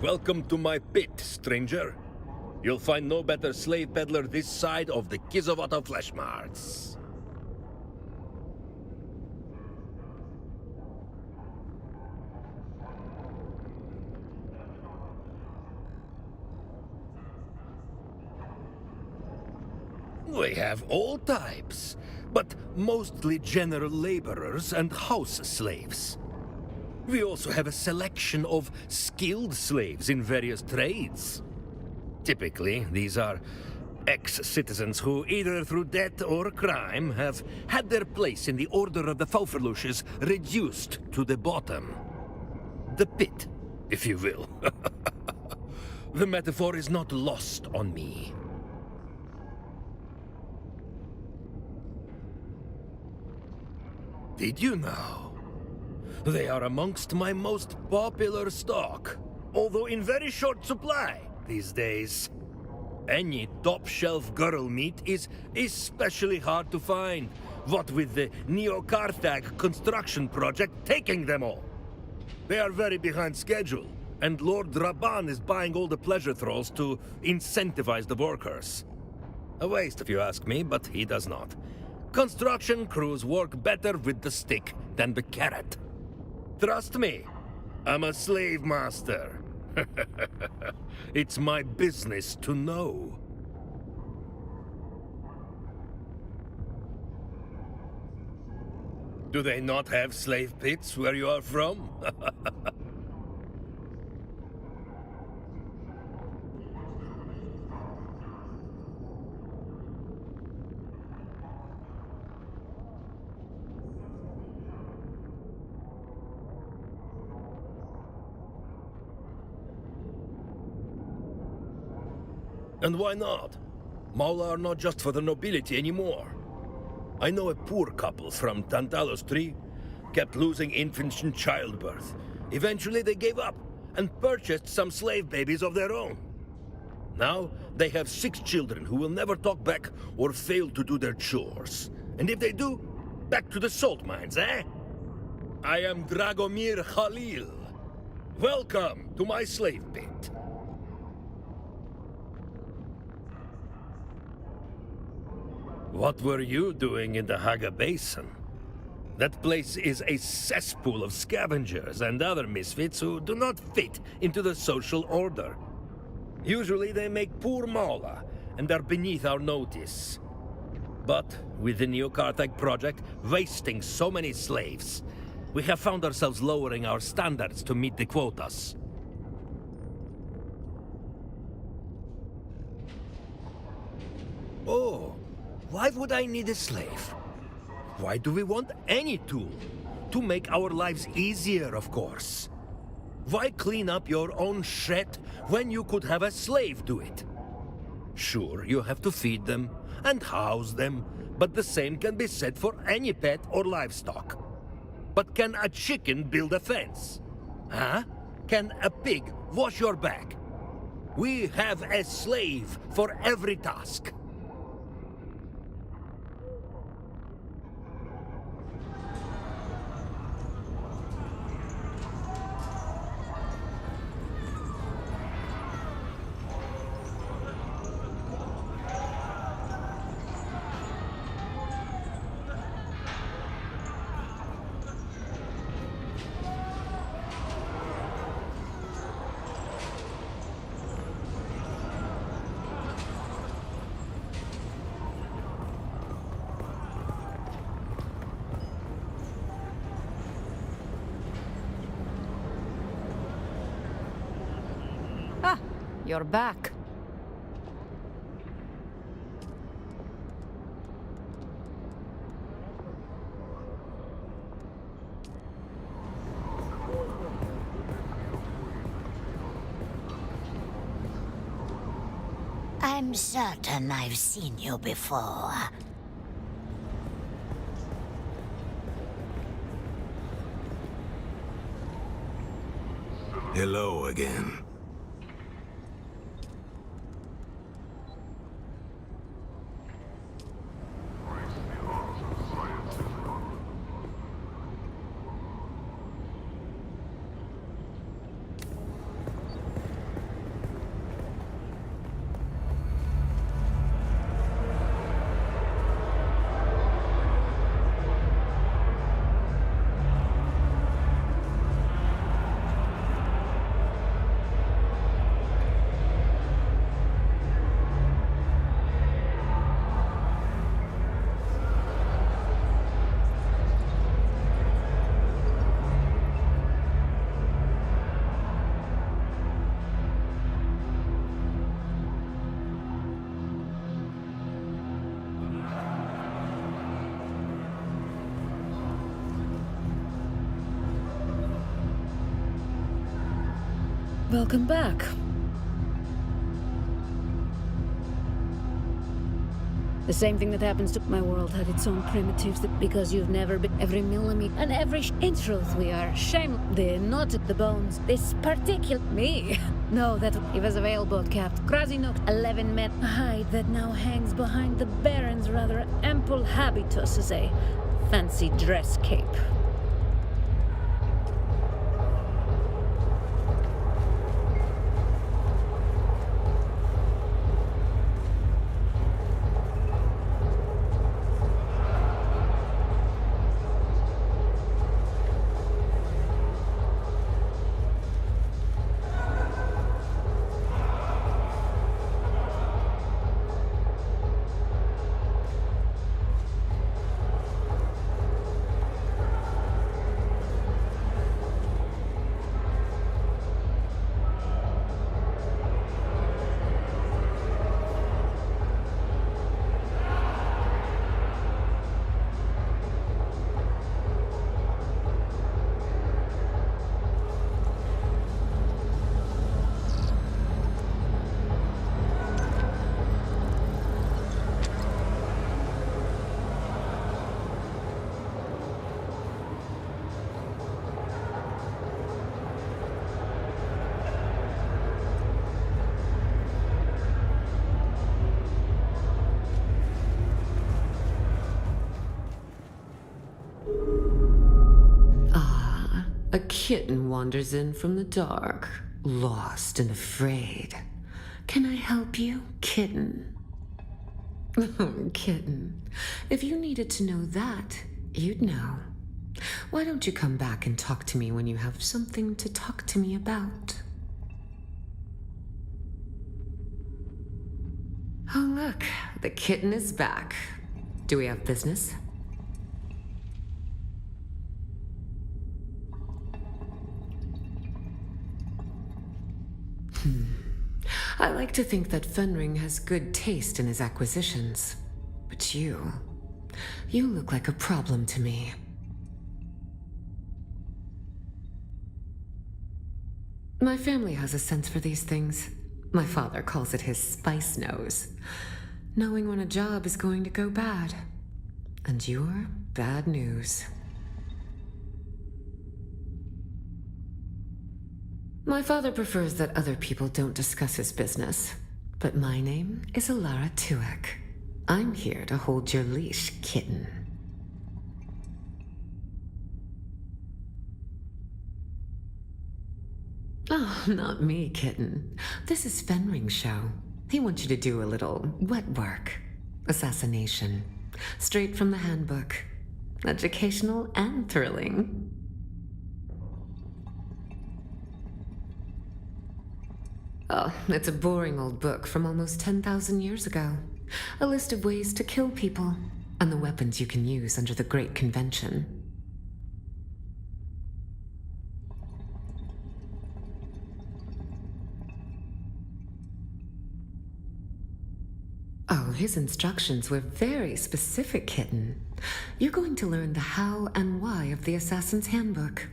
Welcome to my pit, stranger. You'll find no better slave peddler this side of the Kizovata flesh marts. We have all types, but mostly general laborers and house slaves. We also have a selection of skilled slaves in various trades. Typically, these are ex-citizens who, either through death or crime, have had their place in the Order of the Fauferlushes reduced to the bottom. The pit, if you will. The metaphor is not lost on me. Did you know? They are amongst my most popular stock, although in very short supply these days. Any top-shelf girl meat is especially hard to find, what with the Neo-Carthag construction project taking them all. They are very behind schedule, and Lord Draban is buying all the pleasure thralls to incentivize the workers. A waste if you ask me, but he does not. Construction crews work better with the stick than the carrot. Trust me, I'm a slave master. It's my business to know. Do they not have slave pits where you are from? And why not? Maula are not just for the nobility anymore. I know a poor couple from Tantalos Tree kept losing infants in childbirth. Eventually they gave up and purchased some slave babies of their own. Now they have 6 children who will never talk back or fail to do their chores. And if they do, back to the salt mines, eh? I am Dragomir Khalil. Welcome to my slave pit. What were you doing in the Haga Basin? That place is a cesspool of scavengers and other misfits who do not fit into the social order. Usually they make poor Maula and are beneath our notice. But with the Neo-Carthage project wasting so many slaves, we have found ourselves lowering our standards to meet the quotas. Oh, why would I need a slave? Why do we want any tool? To make our lives easier, of course. Why clean up your own shit when you could have a slave do it? Sure, you have to feed them and house them, but the same can be said for any pet or livestock. But can a chicken build a fence? Huh? Can a pig wash your back? We have a slave for every task. You're back. I'm certain I've seen you before. Hello again. Welcome back. The same thing that happens to my world had its own primitives that because you've never been every millimeter and every in truth we are shame. They're not the bones. This particular me. No, that he was a whaleboat captain. Krasinok 11 men hide that now hangs behind the Baron's rather ample habitus as a fancy dress cape. kitten wanders in from the dark, lost and afraid. Can I help you, kitten? Oh, kitten. If you needed to know that, you'd know. Why don't you come back and talk to me when you have something to talk to me about? Oh, look, the kitten is back. Do we have business? I like to think that Fenring has good taste in his acquisitions. But you look like a problem to me. My family has a sense for these things. My father calls it his spice nose. Knowing when a job is going to go bad. And you're bad news. My father prefers that other people don't discuss his business. But my name is Alara Tuek. I'm here to hold your leash, kitten. Oh, not me, kitten. This is Fenring's show. He wants you to do a little wet work. Assassination. Straight from the handbook. Educational and thrilling. Oh, it's a boring old book from almost 10,000 years ago. A list of ways to kill people, and the weapons you can use under the Great Convention. Oh, his instructions were very specific, kitten. You're going to learn the how and why of the Assassin's Handbook.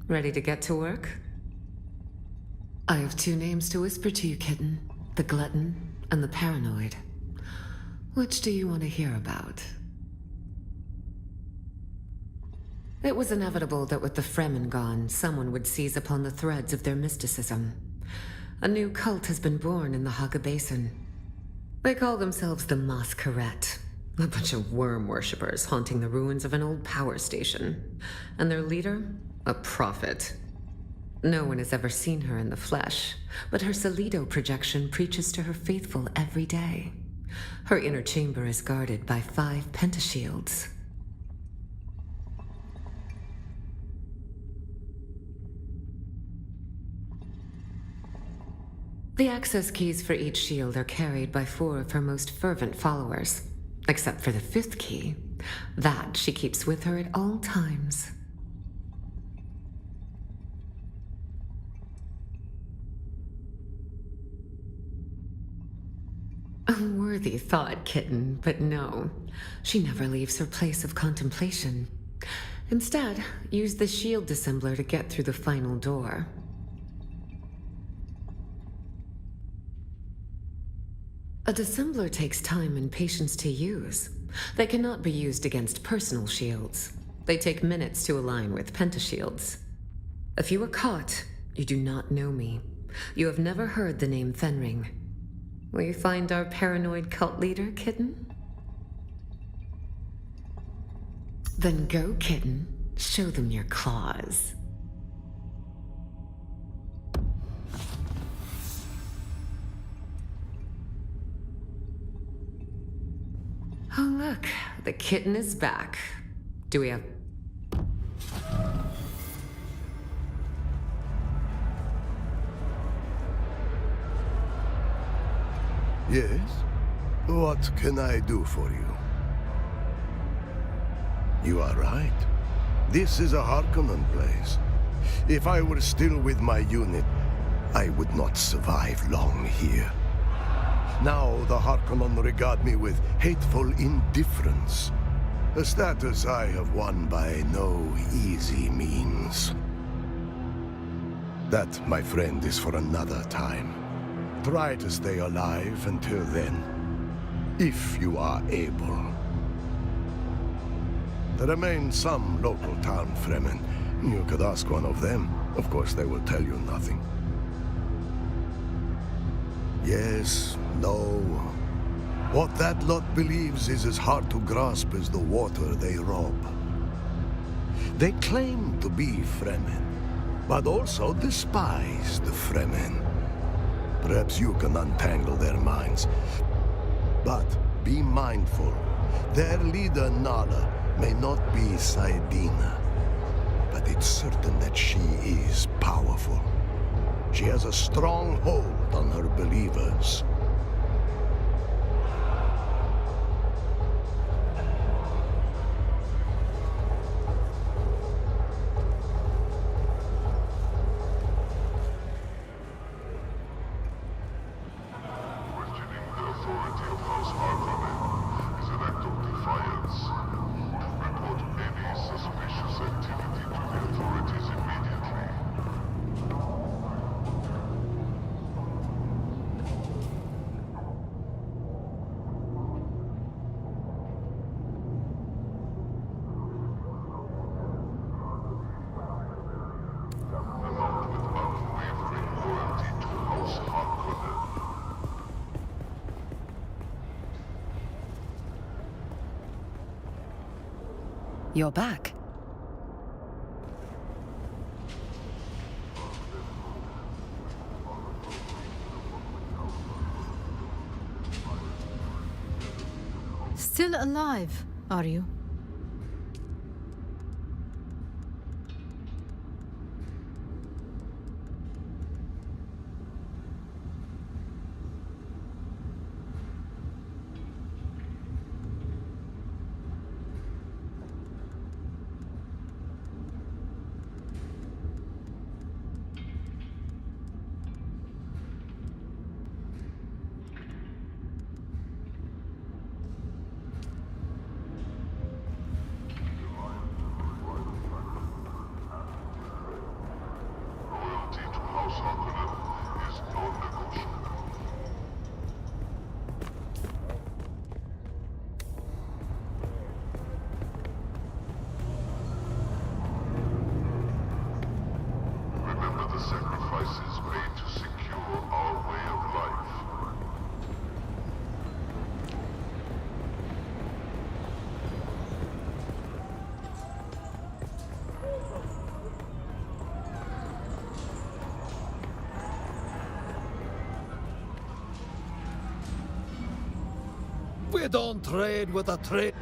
Ready to get to work? I have 2 names to whisper to you, kitten. The Glutton and the Paranoid. Which do you want to hear about? It was inevitable that with the Fremen gone, someone would seize upon the threads of their mysticism. A new cult has been born in the Haga Basin. They call themselves the Masquerette, a bunch of worm worshippers haunting the ruins of an old power station. And their leader? A prophet. No one has ever seen her in the flesh, but her Solido projection preaches to her faithful every day. Her inner chamber is guarded by 5 pentashields. The access keys for each shield are carried by 4 of her most fervent followers, except for the 5th key. That she keeps with her at all times. A worthy thought, kitten, but no. She never leaves her place of contemplation. Instead, use the shield dissembler to get through the final door. A dissembler takes time and patience to use. They cannot be used against personal shields. They take minutes to align with pentashields. If you are caught, you do not know me. You have never heard the name Fenring. Will you find our paranoid cult leader, kitten? Then go, kitten. Show them your claws. Oh, look. The kitten is back. Do we have... Yes? What can I do for you? You are right. This is a Harkonnen place. If I were still with my unit, I would not survive long here. Now the Harkonnen regard me with hateful indifference. A status I have won by no easy means. That, my friend, is for another time. Try to stay alive until then, if you are able. There remain some local town Fremen. You could ask one of them. Of course, they will tell you nothing. Yes, no. What that lot believes is as hard to grasp as the water they rob. They claim to be Fremen, but also despise the Fremen. Perhaps you can untangle their minds. But be mindful. Their leader, Nala, may not be Saidina, but it's certain that she is powerful. She has a strong hold on her believers. You're back. Still alive, are you? We don't trade with a trade.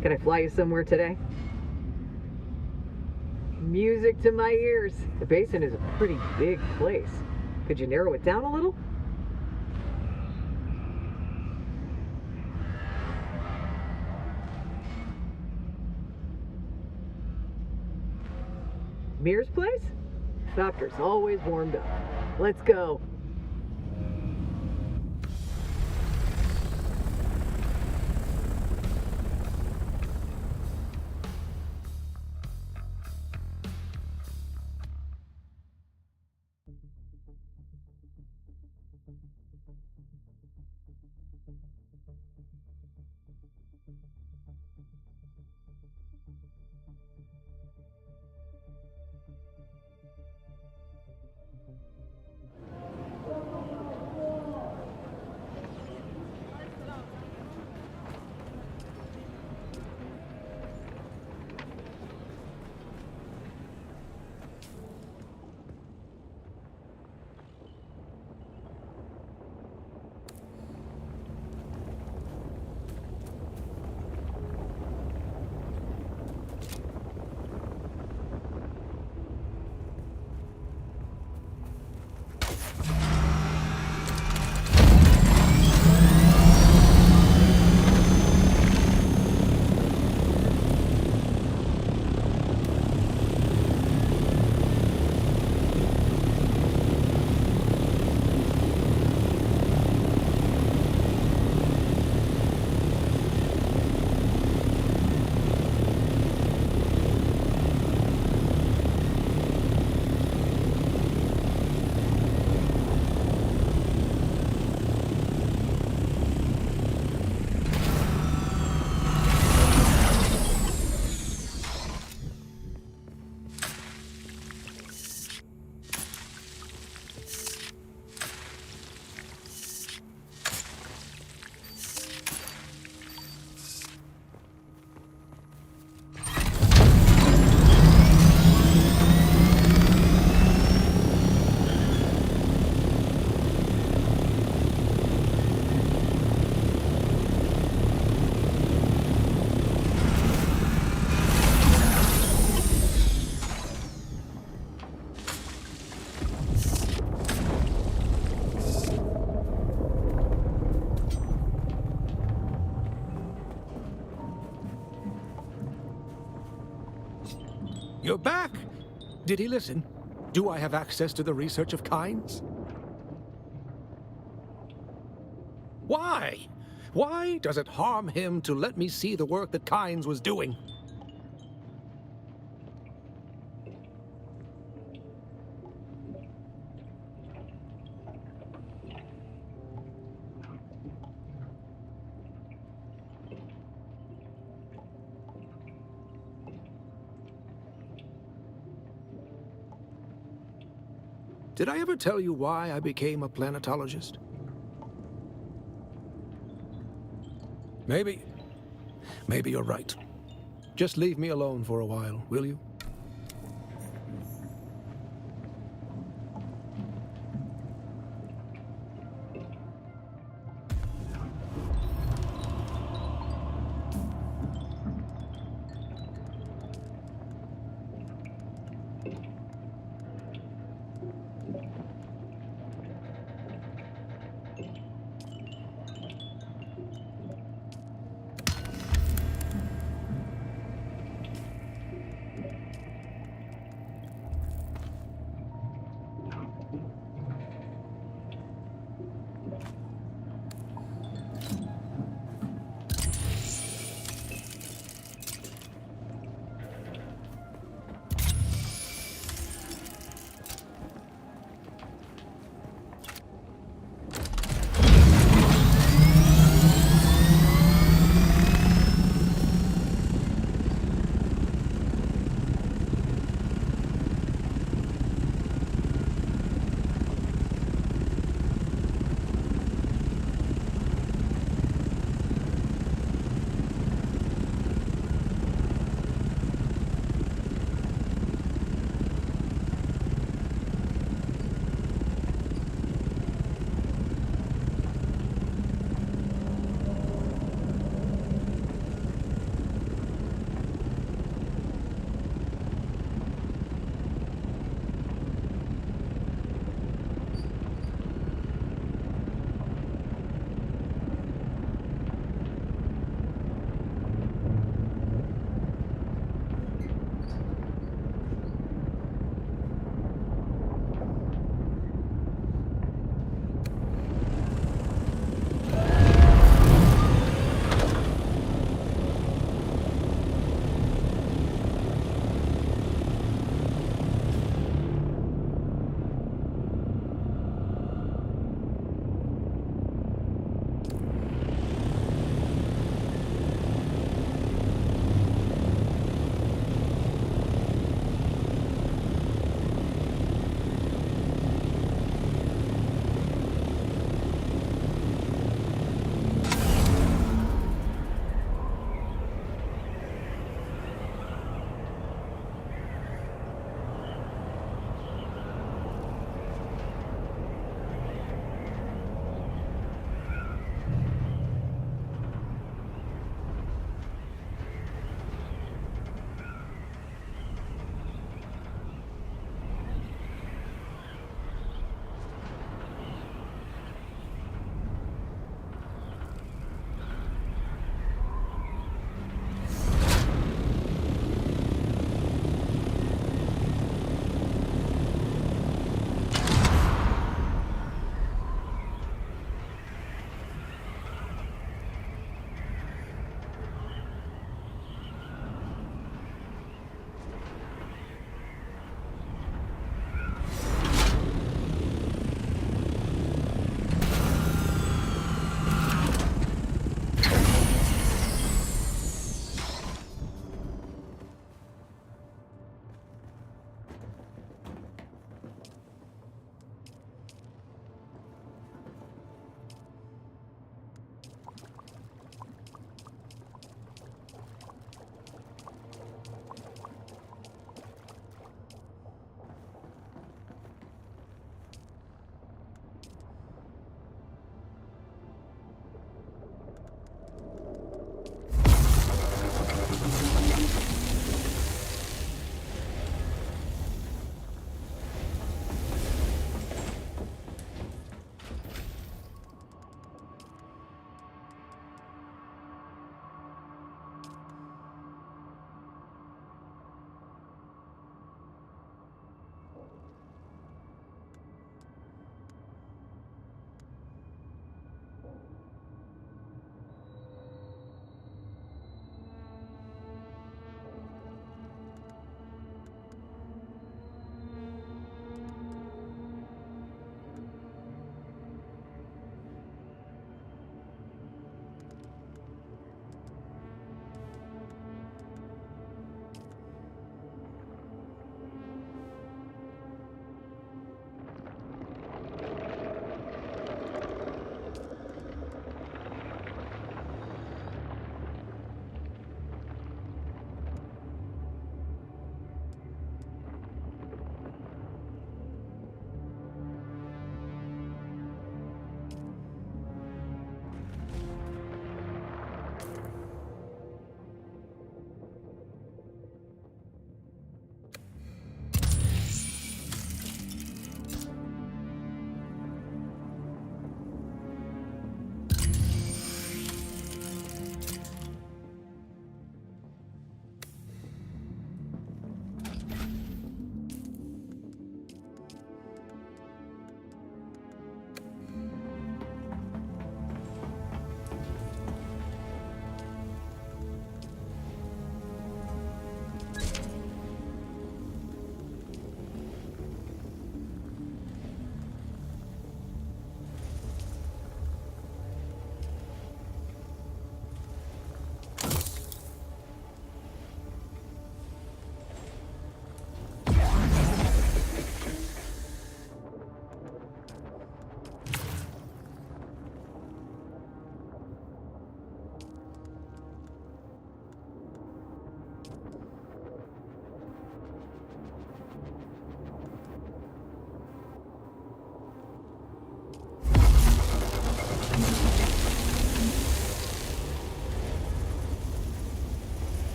Can I fly you somewhere today? Music to my ears. The basin is a pretty big place. Could you narrow it down a little? Mir's place? Doctor's always warmed up. Let's go. You're back! Did he listen? Do I have access to the research of Kynes? Why? Why does it harm him to let me see the work that Kynes was doing? Did I ever tell you why I became a planetologist? Maybe you're right. Just leave me alone for a while, will you?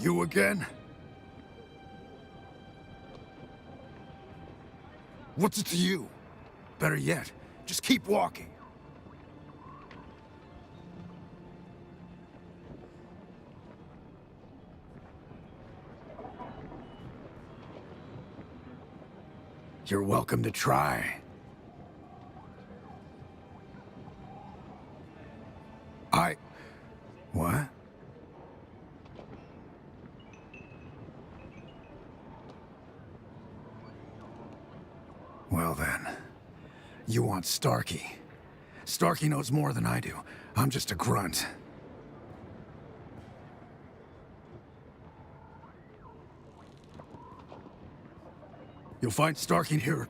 You again? What's it to you? Better yet, just keep walking. You're welcome to try. What? Well then, you want Starkey. Starkey knows more than I do. I'm just a grunt. You'll find Starkey here.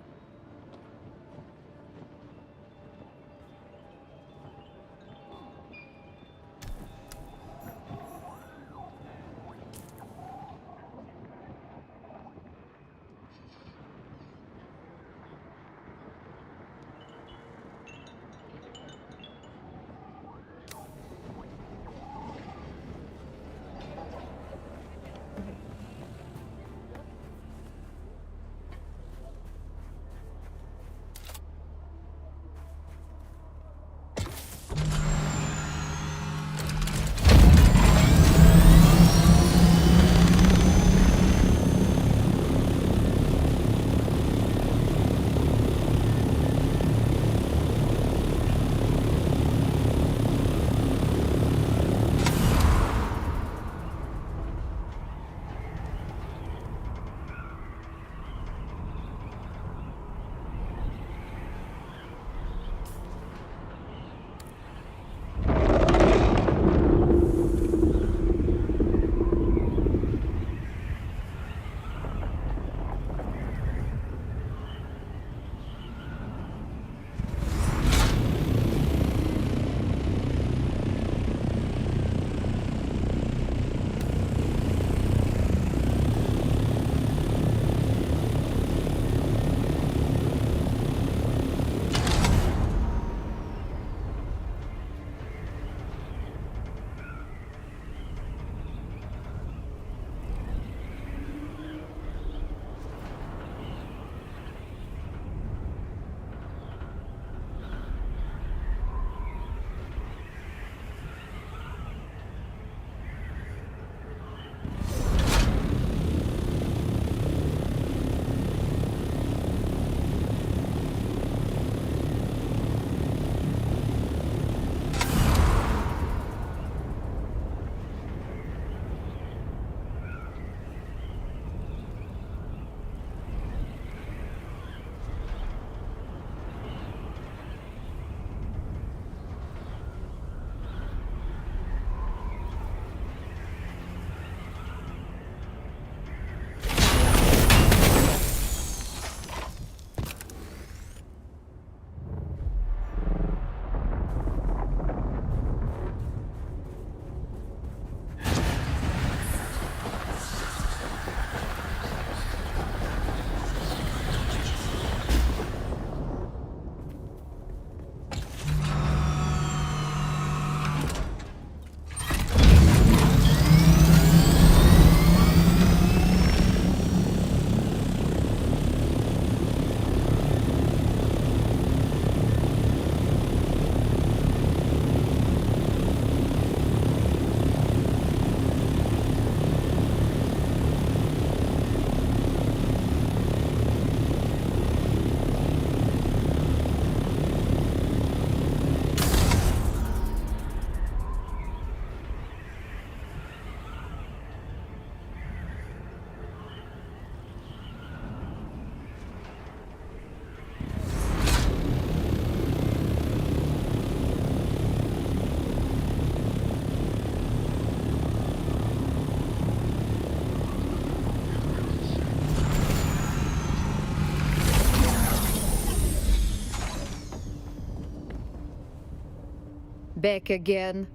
Back again.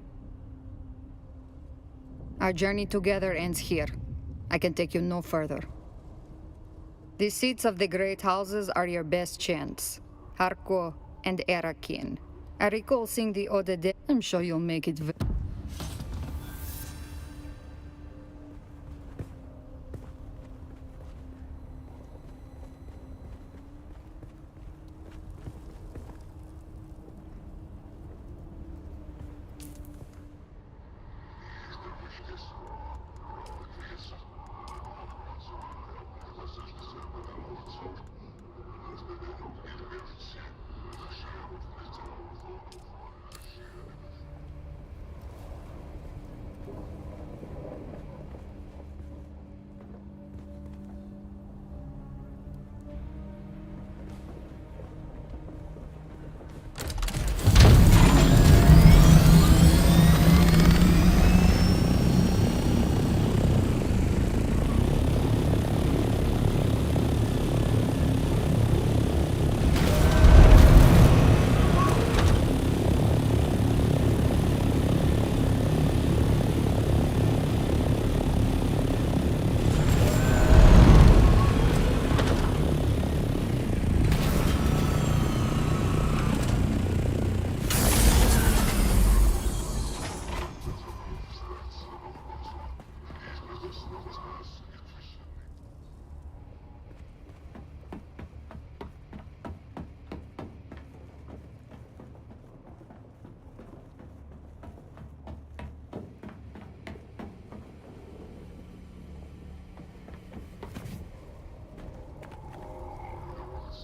Our journey together ends here. I can take you no further. The seats of the great houses are your best chance. Harko and Erakin. I recall seeing the Ode. I'm sure you'll make it.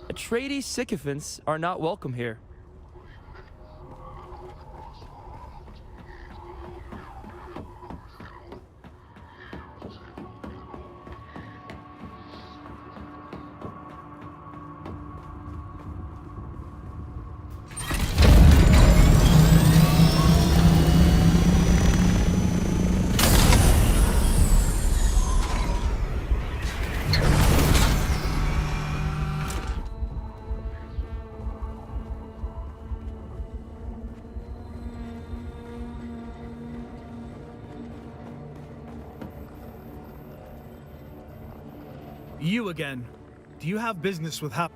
Atreides sycophants are not welcome here. You again. Do you have business with Hap?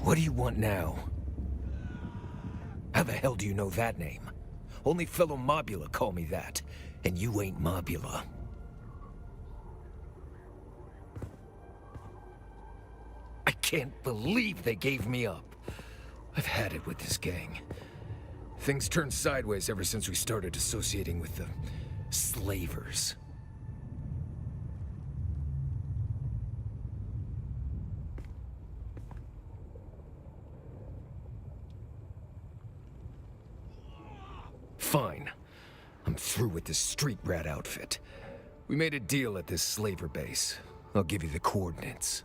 What do you want now? How the hell do you know that name? Only fellow Mobula call me that, and you ain't Mobula. I can't believe they gave me up. I've had it with this gang. Things turned sideways ever since we started associating with the slavers. Fine. I'm through with this street rat outfit. We made a deal at this slaver base. I'll give you the coordinates.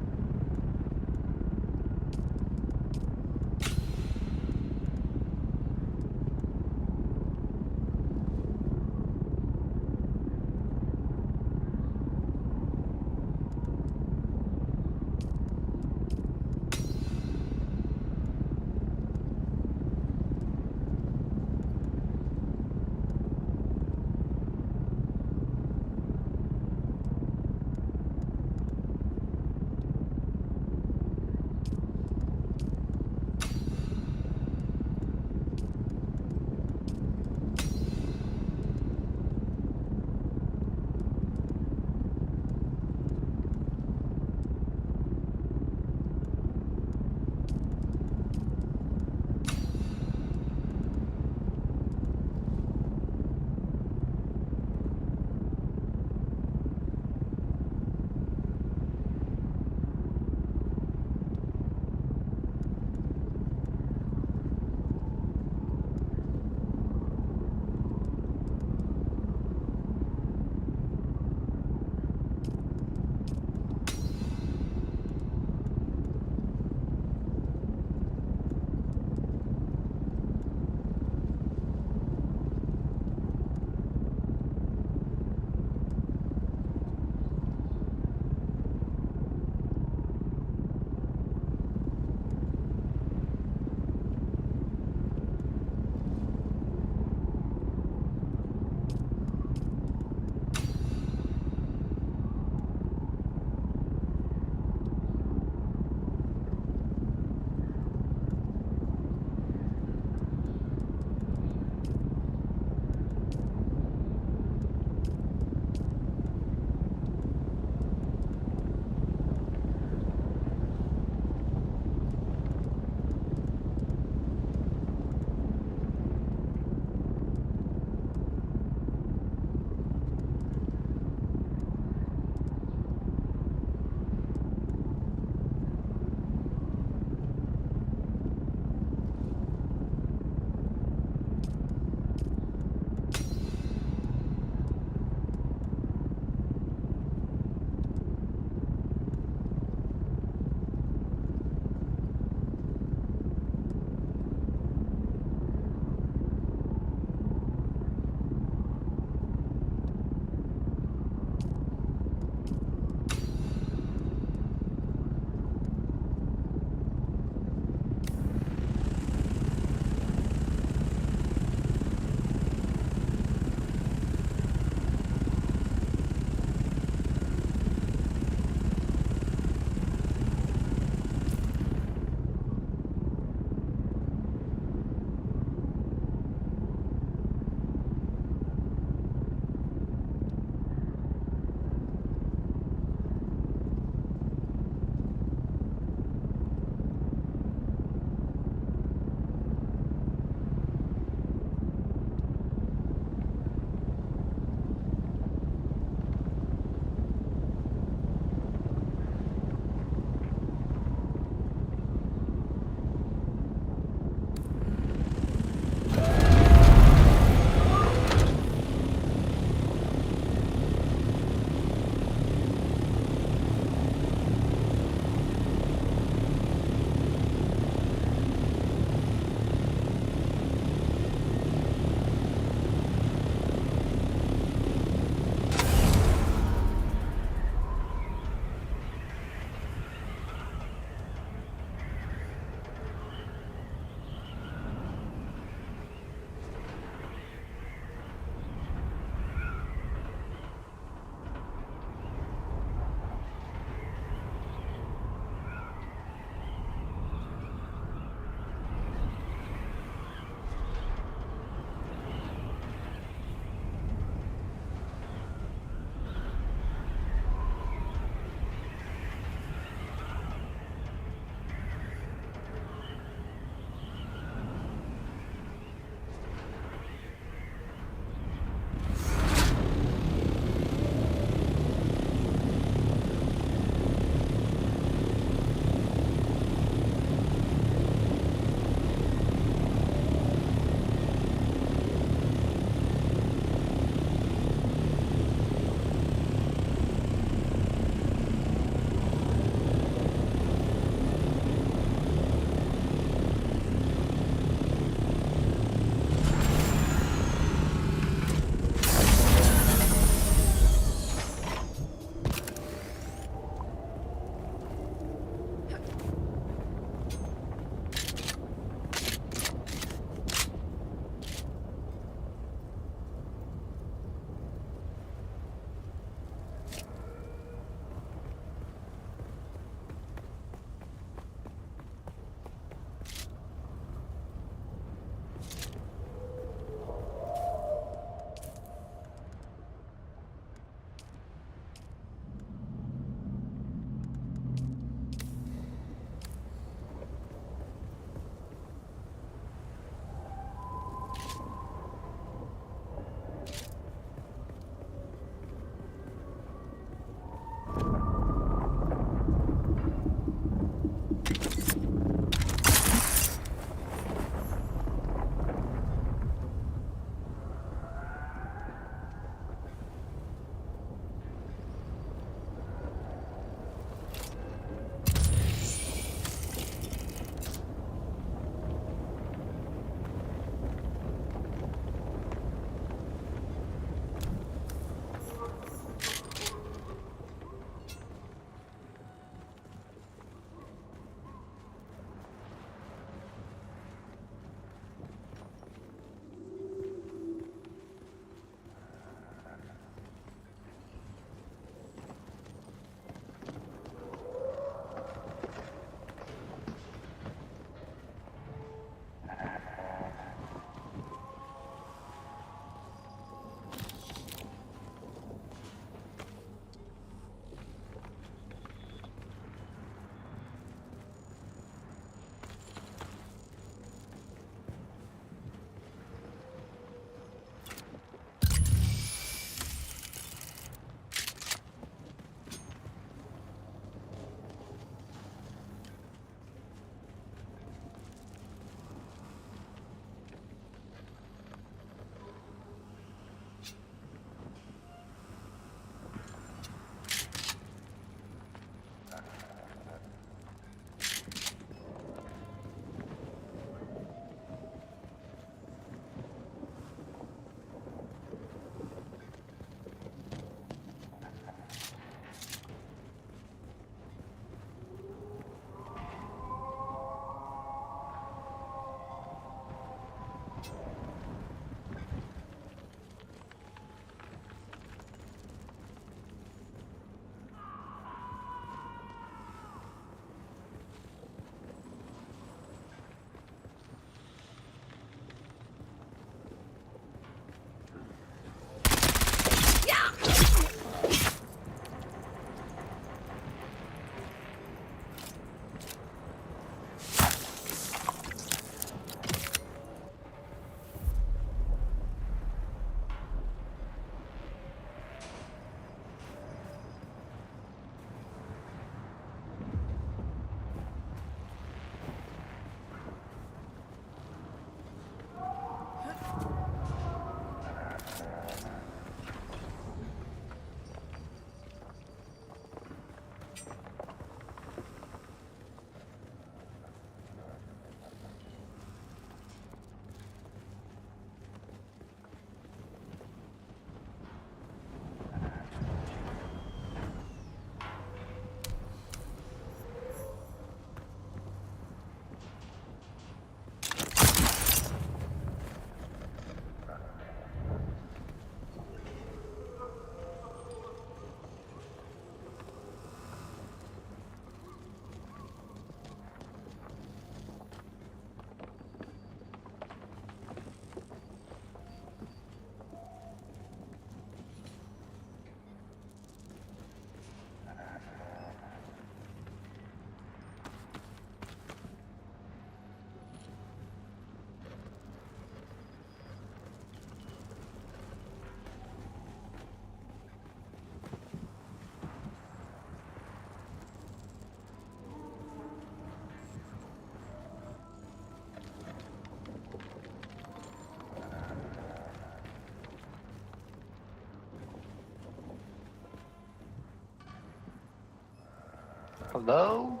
Hello?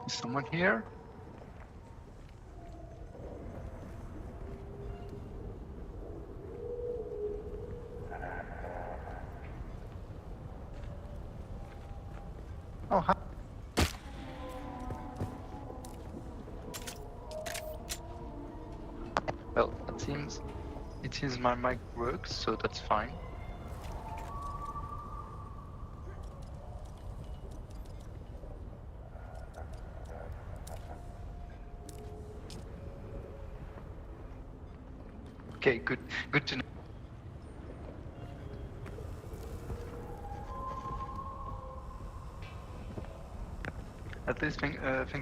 Is someone here? Oh, hi. Well, it seems my mic works, so that's fine. Okay, good to know. At least thank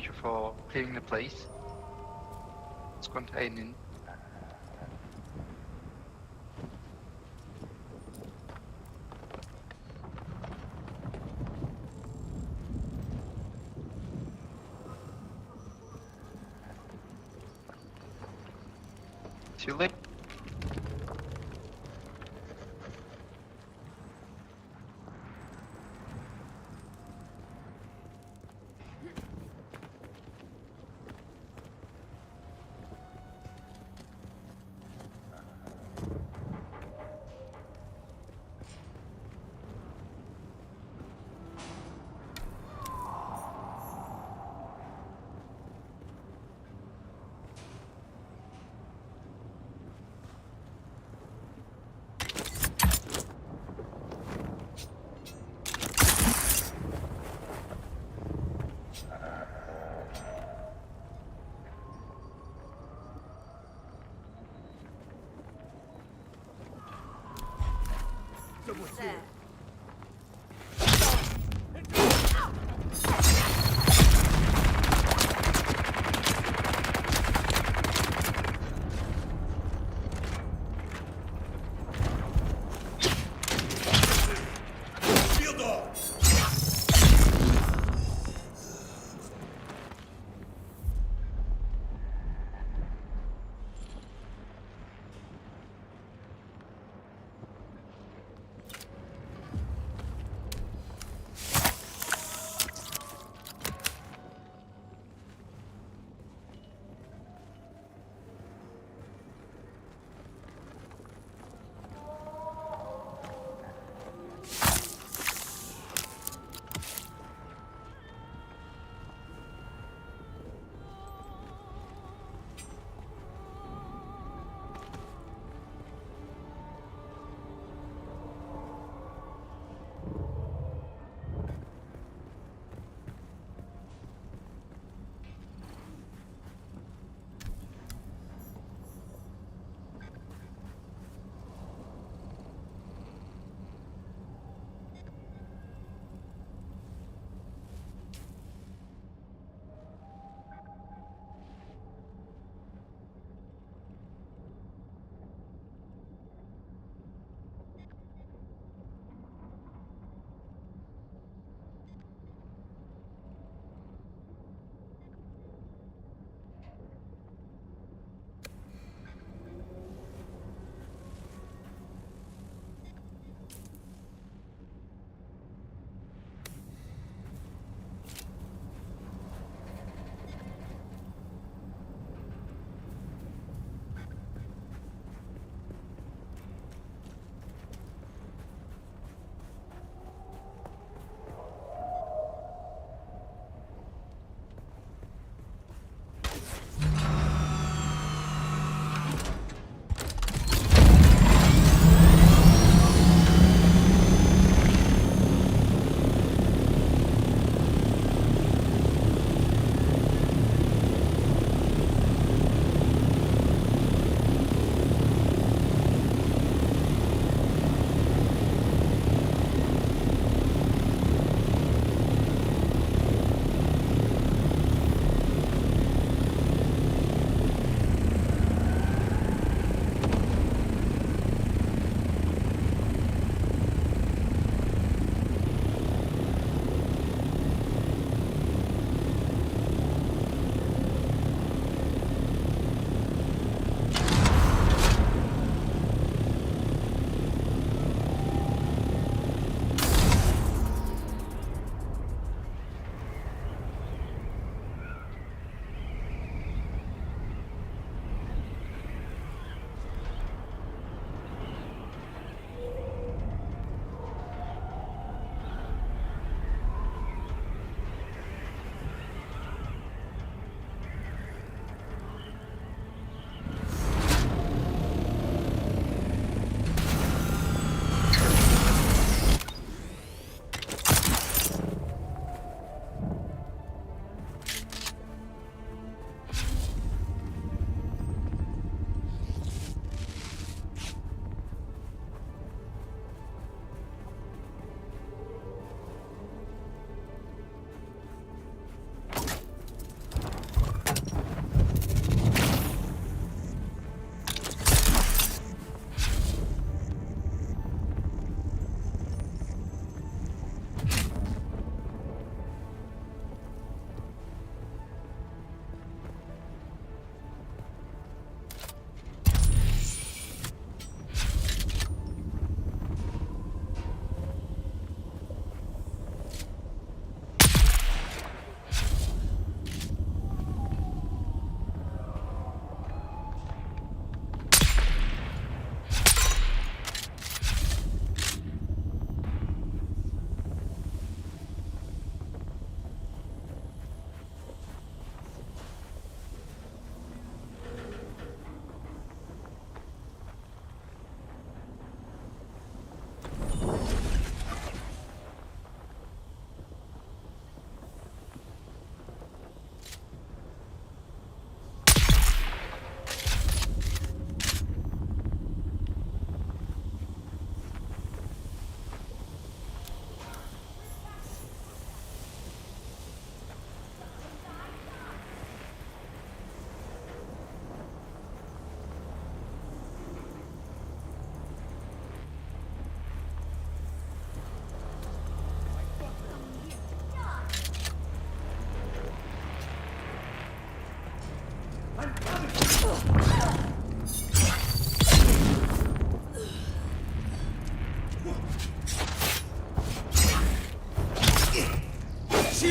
you for clearing the place. It's containing. See you later.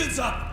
Shields up!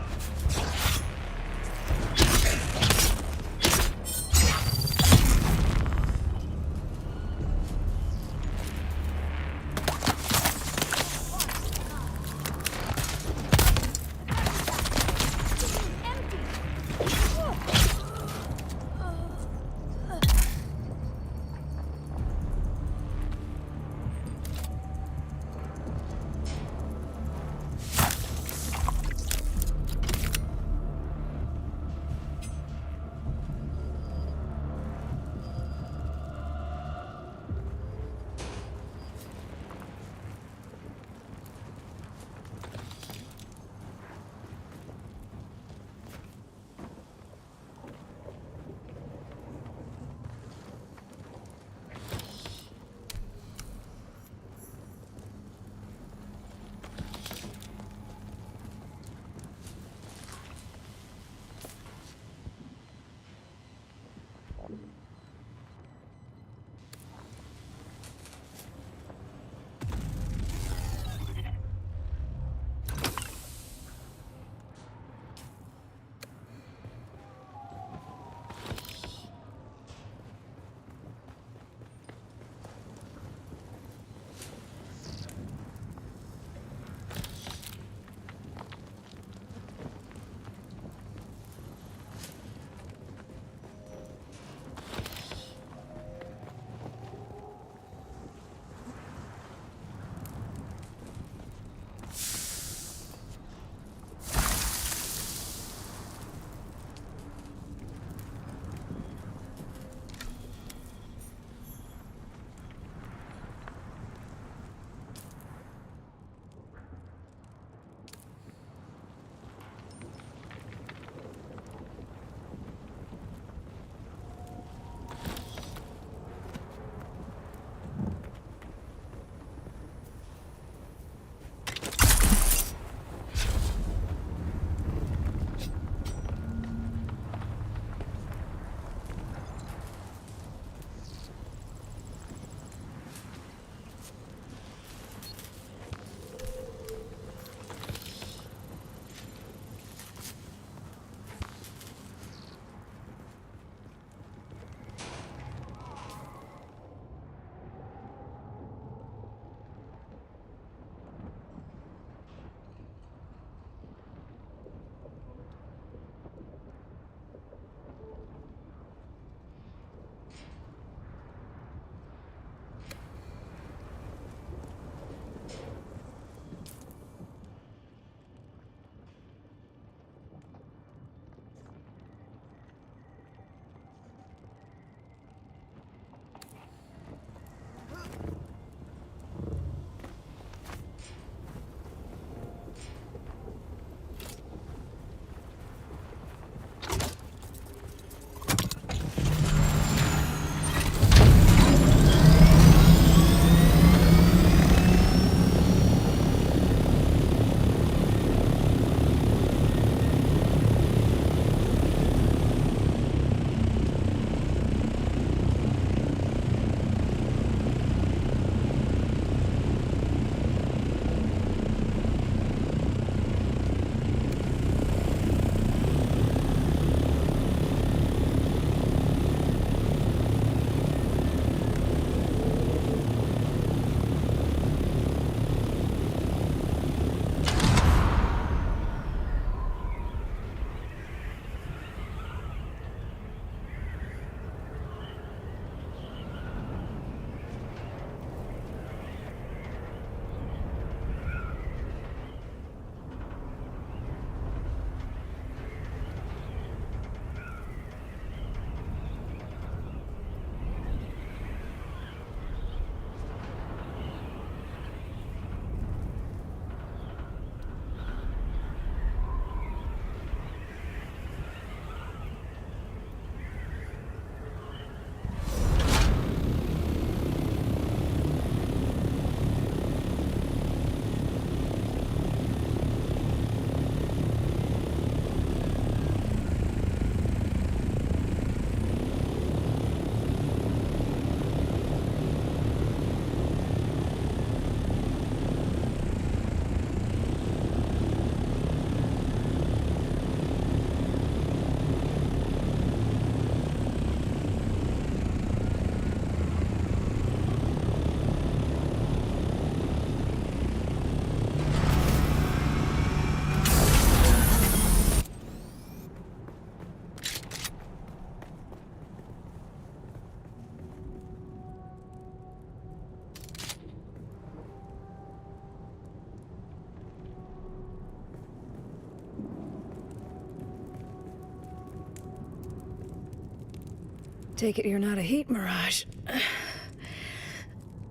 Take it you're not a heat mirage.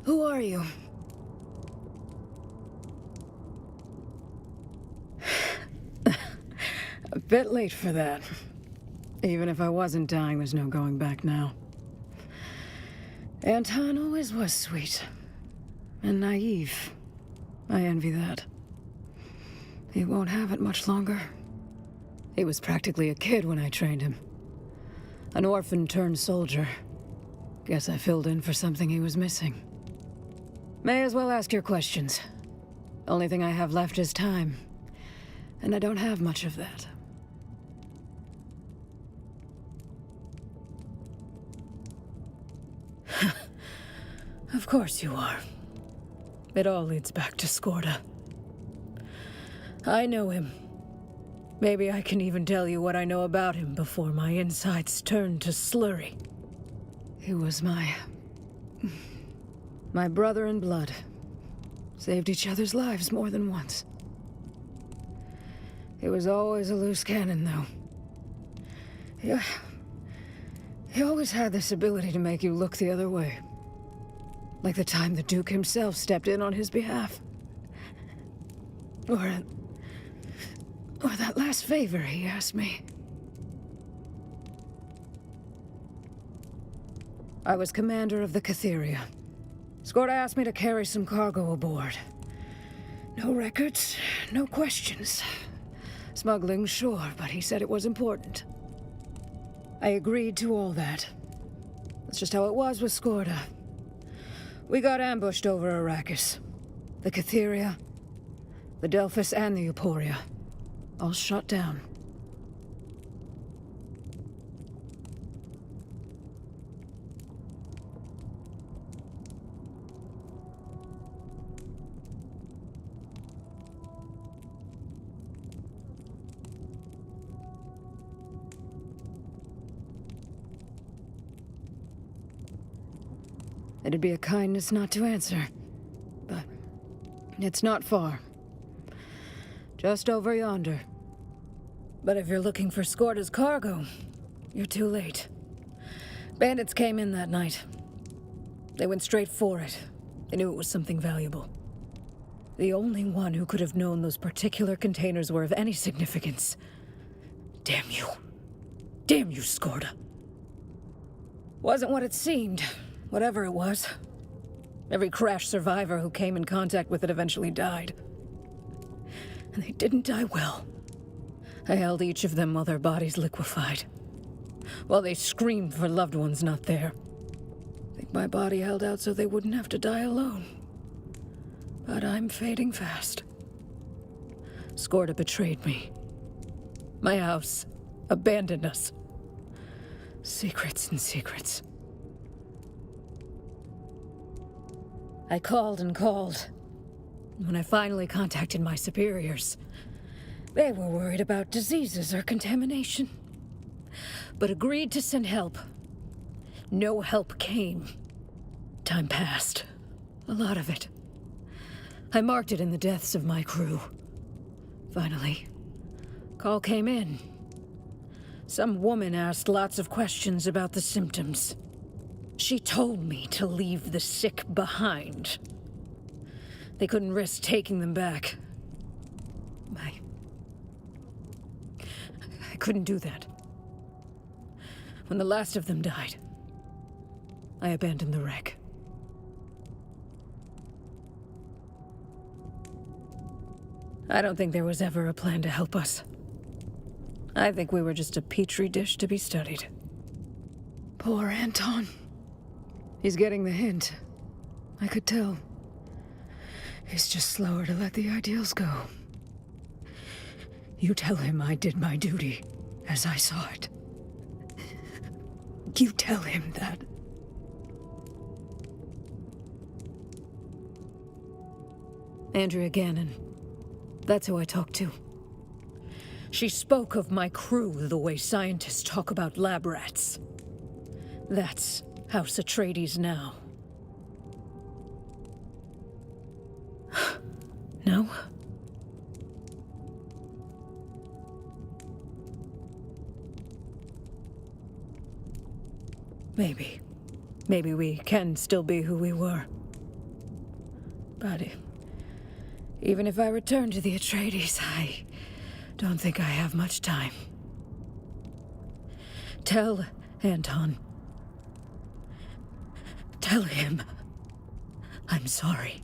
Who are you? A bit late for that. Even if I wasn't dying, there's no going back now. Anton always was sweet. And naive. I envy that. He won't have it much longer. He was practically a kid when I trained him. An orphan turned soldier. Guess I filled in for something he was missing. May as well ask your questions. Only thing I have left is time. And I don't have much of that. Of course you are. It all leads back to Skorda. I know him. Maybe I can even tell you what I know about him before my insides turn to slurry. He was my brother in blood. Saved each other's lives more than once. He was always a loose cannon, though. He always had this ability to make you look the other way. Like the time the Duke himself stepped in on his behalf. Or that last favor he asked me. I was commander of the Catheria. Skorda asked me to carry some cargo aboard. No records, no questions. Smuggling, sure, but he said it was important. I agreed to all that. That's just how it was with Skorda. We got ambushed over Arrakis. The Catheria, the Delphus, and the Euphoria. All shot down. It'd be a kindness not to answer. But it's not far. Just over yonder. But if you're looking for Skorda's cargo, you're too late. Bandits came in that night. They went straight for it. They knew it was something valuable. The only one who could have known those particular containers were of any significance. Damn you. Damn you, Skorda. Wasn't what it seemed. Whatever it was. Every crash survivor who came in contact with it eventually died. And they didn't die well. I held each of them while their bodies liquefied. While they screamed for loved ones not there. I think my body held out so they wouldn't have to die alone. But I'm fading fast. Skorda betrayed me. My house abandoned us. Secrets and secrets. I called and called. When I finally contacted my superiors, they were worried about diseases or contamination, but agreed to send help. No help came. Time passed. A lot of it. I marked it in the deaths of my crew. Finally, call came in. Some woman asked lots of questions about the symptoms. She told me to leave the sick behind. They couldn't risk taking them back. I couldn't do that. When the last of them died, I abandoned the wreck. I don't think there was ever a plan to help us. I think we were just a petri dish to be studied. Poor Anton. He's getting the hint. I could tell. He's just slower to let the ideals go. You tell him I did my duty, as I saw it. You tell him that. Andrea Gannon. That's who I talked to. She spoke of my crew the way scientists talk about lab rats. That's House Atreides now. No? Maybe. Maybe we can still be who we were. But even if I return to the Atreides, I don't think I have much time. Tell Anton. Tell him I'm sorry.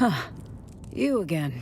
Huh. You again.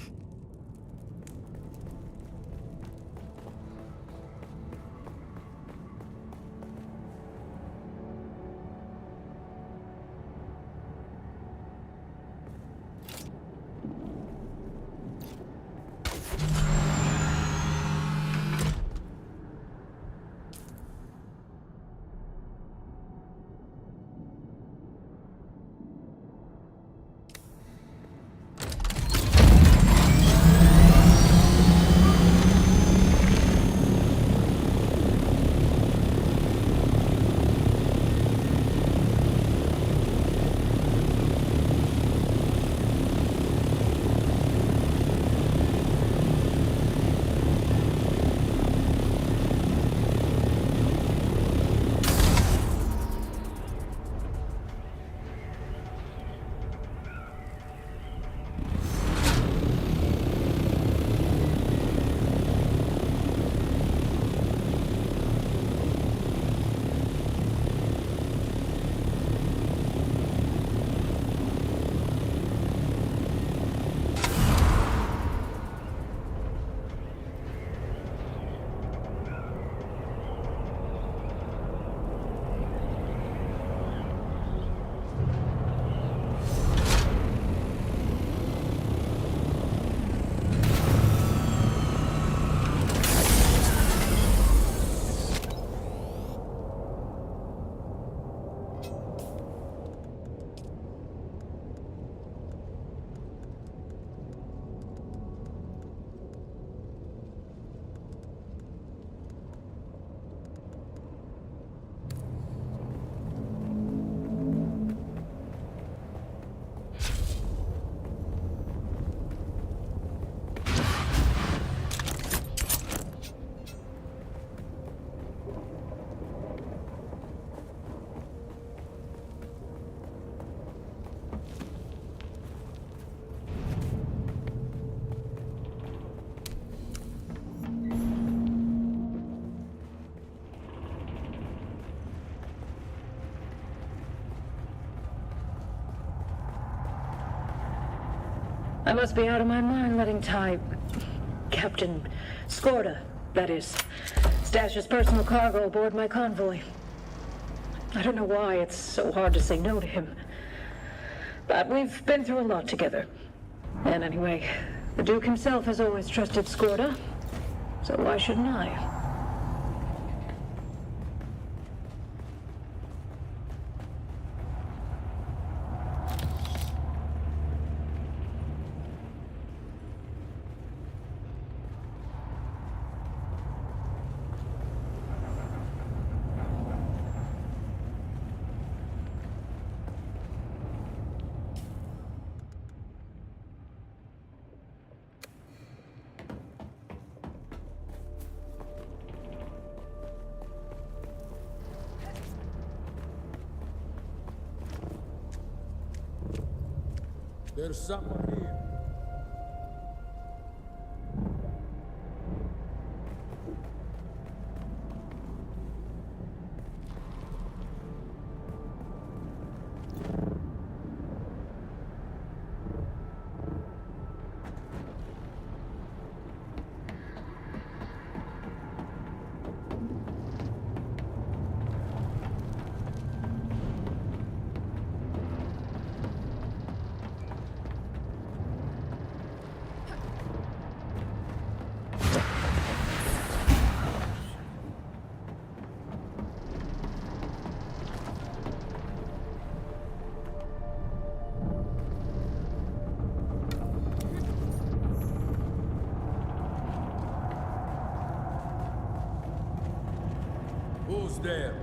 I must be out of my mind letting Captain Skorda, that is, stash his personal cargo aboard my convoy. I don't know why it's so hard to say no to him. But we've been through a lot together. And anyway, the Duke himself has always trusted Skorda, so why shouldn't I? There's someone here. Who's there?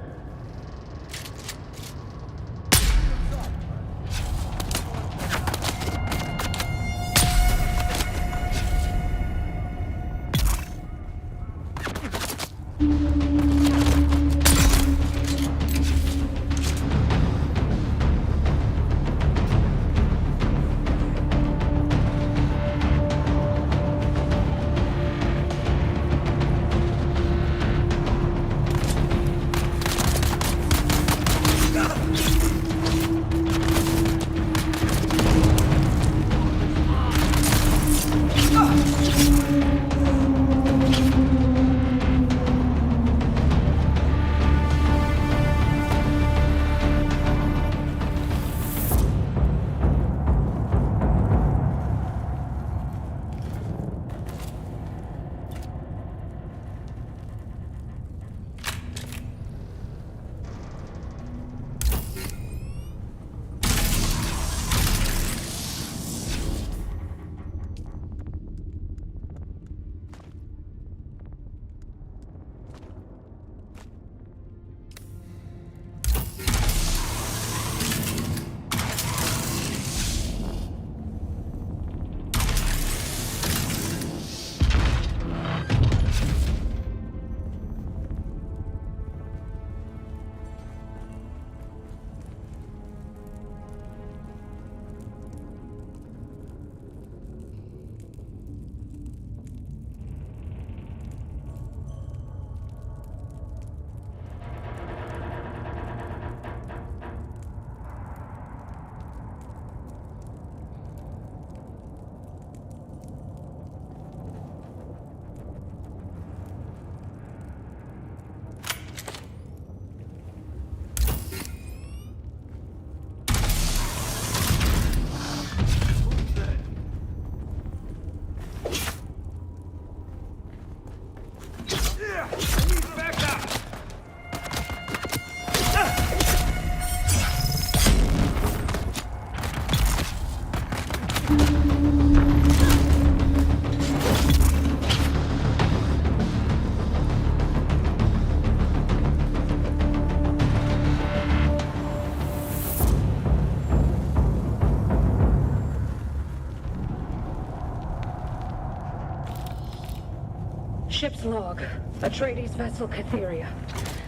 Ship's log. Atreides vessel Catheria.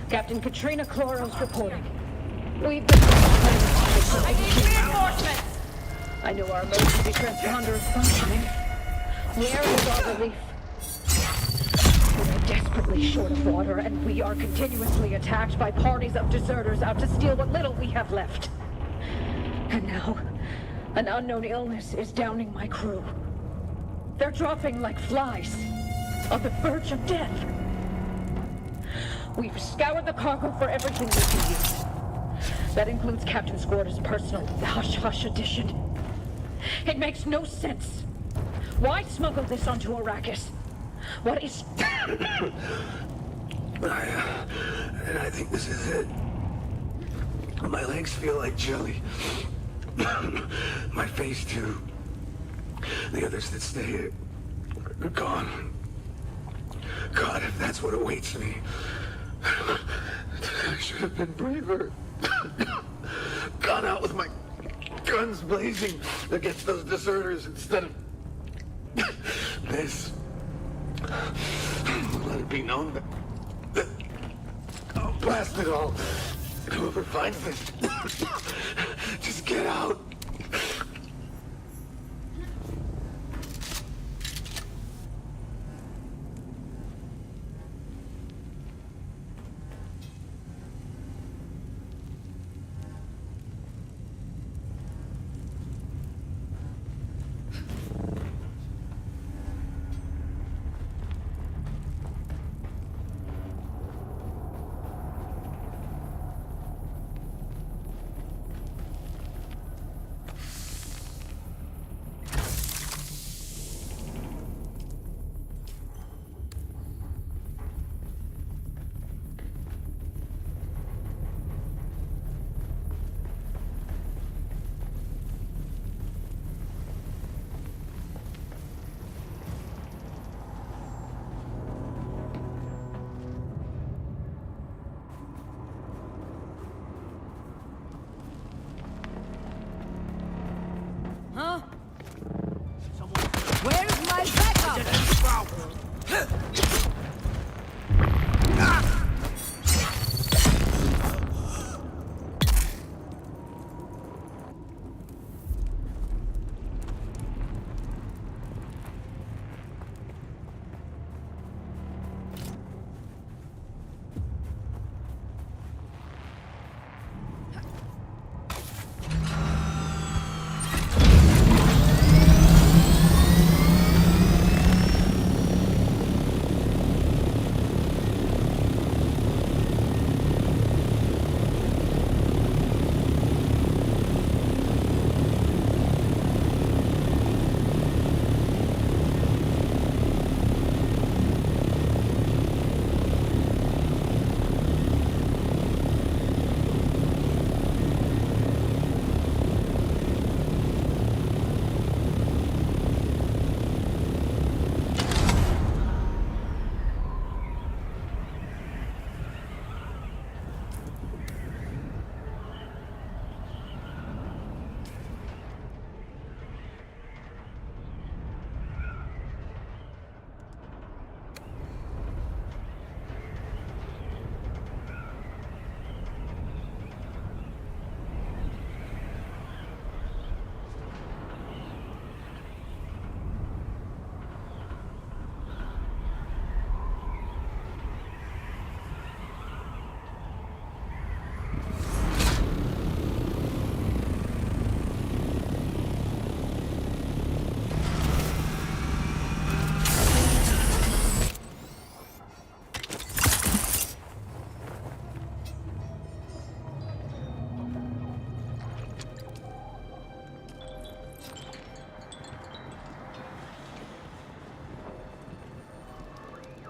Captain Katrina Chloros reporting. We've been... I need reinforcements! I know our emergency transponder is functioning. Where is our relief? We're desperately short of water, and we are continuously attacked by parties of deserters out to steal what little we have left. And now, an unknown illness is downing my crew. They're dropping like flies, on the verge of death. We've scoured the cargo for everything we can use. That includes Captain Squarter's personal hush-hush edition. It makes no sense. Why smuggle this onto Arrakis? What is... I think this is it. My legs feel like jelly. My face, too. The others that stay are gone. God, if that's what awaits me. I should have been braver. Gone out with my guns blazing against those deserters instead of this. Let it be known that I'll blast it all. Whoever finds this, just get out.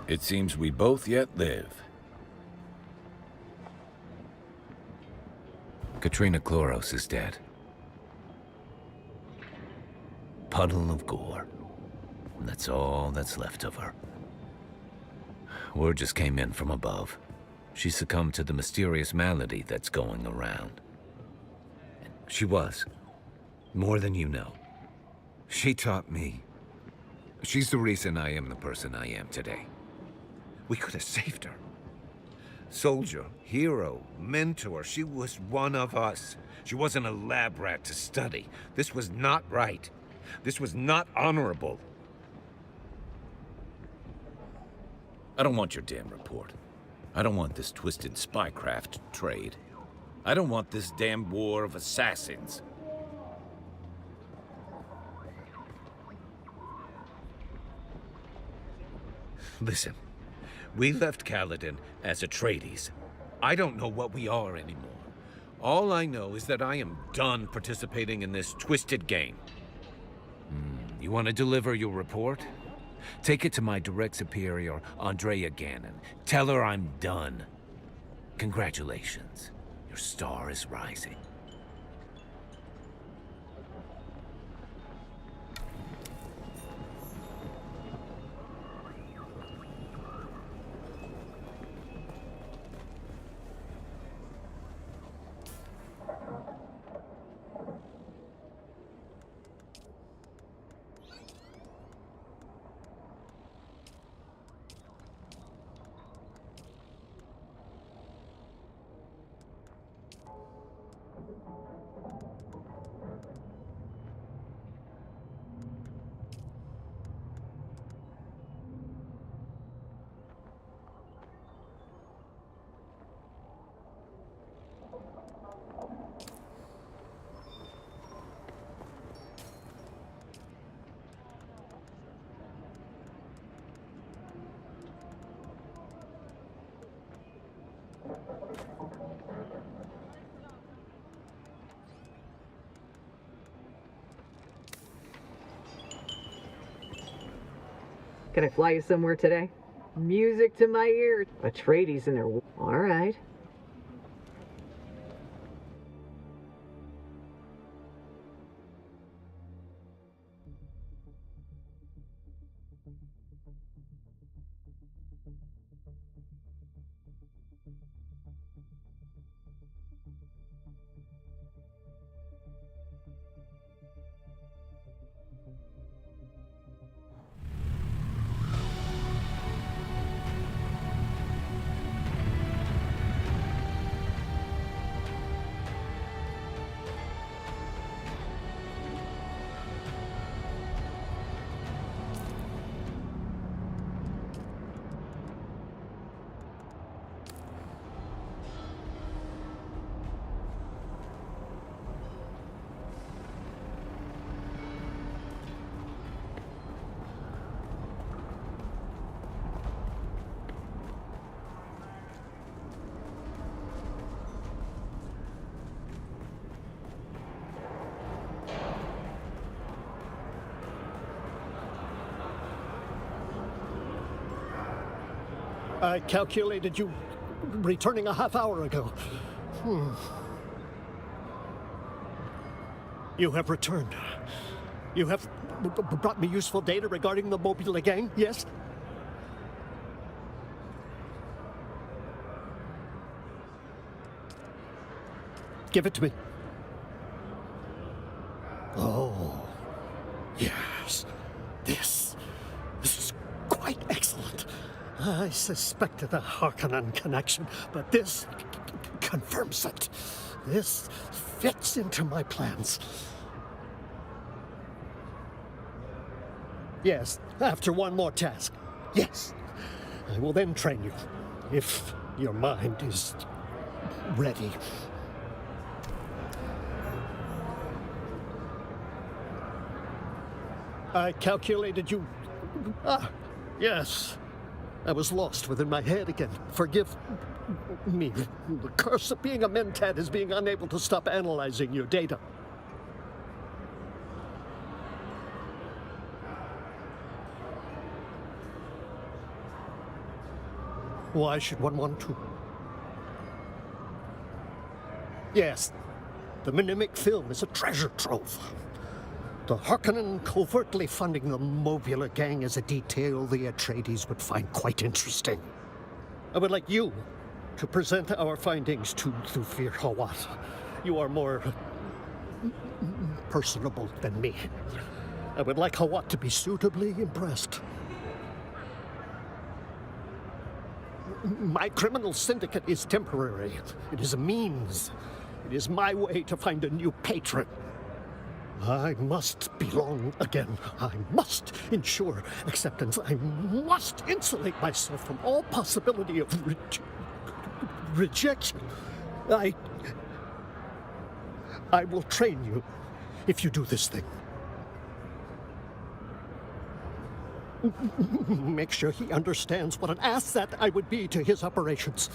It seems we both yet live. Katrina Kloros is dead. Puddle of gore. That's all that's left of her. Word just came in from above. She succumbed to the mysterious malady that's going around. She was. More than you know. She taught me. She's the reason I am the person I am today. We could have saved her. Soldier, hero, mentor. She was one of us. She wasn't a lab rat to study. This was not right. This was not honorable. I don't want your damn report. I don't want this twisted spycraft trade. I don't want this damn war of assassins. Listen, we left Kaladin as Atreides. I don't know what we are anymore. All I know is that I am done participating in this twisted game. You want to deliver your report? Take it to my direct superior, Andrea Gannon. Tell her I'm done. Congratulations. Your star is rising. Can I fly you somewhere today? Music to my ears. Atreides in there. All right. I calculated you returning a half hour ago. You have returned. You have brought me useful data regarding the Mobula gang, yes? Give it to me. Oh, yes. This is quite excellent. I suspected a Harkonnen connection, but this confirms it. This fits into my plans. Yes, after one more task. Yes. I will then train you, if your mind is ready. I calculated you... yes. I was lost within my head again. Forgive me. The curse of being a Mentat is being unable to stop analyzing your data. Why should one want to? Yes, the Mnemic film is a treasure trove. The Harkonnen covertly funding the Mobula gang is a detail the Atreides would find quite interesting. I would like you to present our findings to Thufir Hawat. You are more personable than me. I would like Hawat to be suitably impressed. My criminal syndicate is temporary. It is a means. It is my way to find a new patron. I must belong again. I must ensure acceptance. I must insulate myself from all possibility of rejection. I will train you if you do this thing. Make sure he understands what an asset I would be to his operations.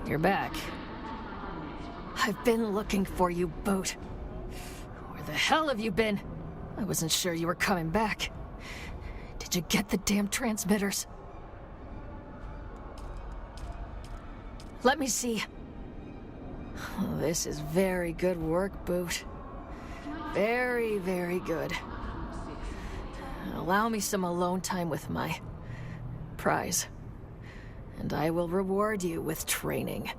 You're back. I've been looking for you, Boot. Where the hell have you been? I wasn't sure you were coming back. Did you get the damn transmitters? Let me see. Oh, this is very good work, Boot. Very, very good. Allow me some alone time with my prize, and I will reward you with training.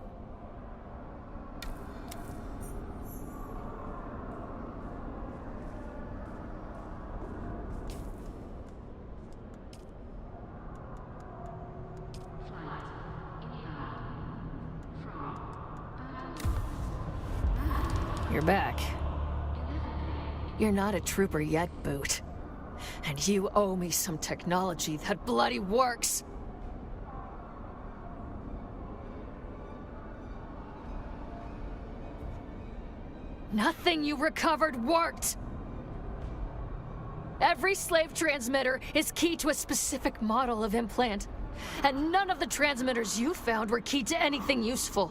You're back. You're not a trooper yet, Boot. And you owe me some technology that bloody works! Nothing you recovered worked! Every slave transmitter is key to a specific model of implant, and none of the transmitters you found were key to anything useful.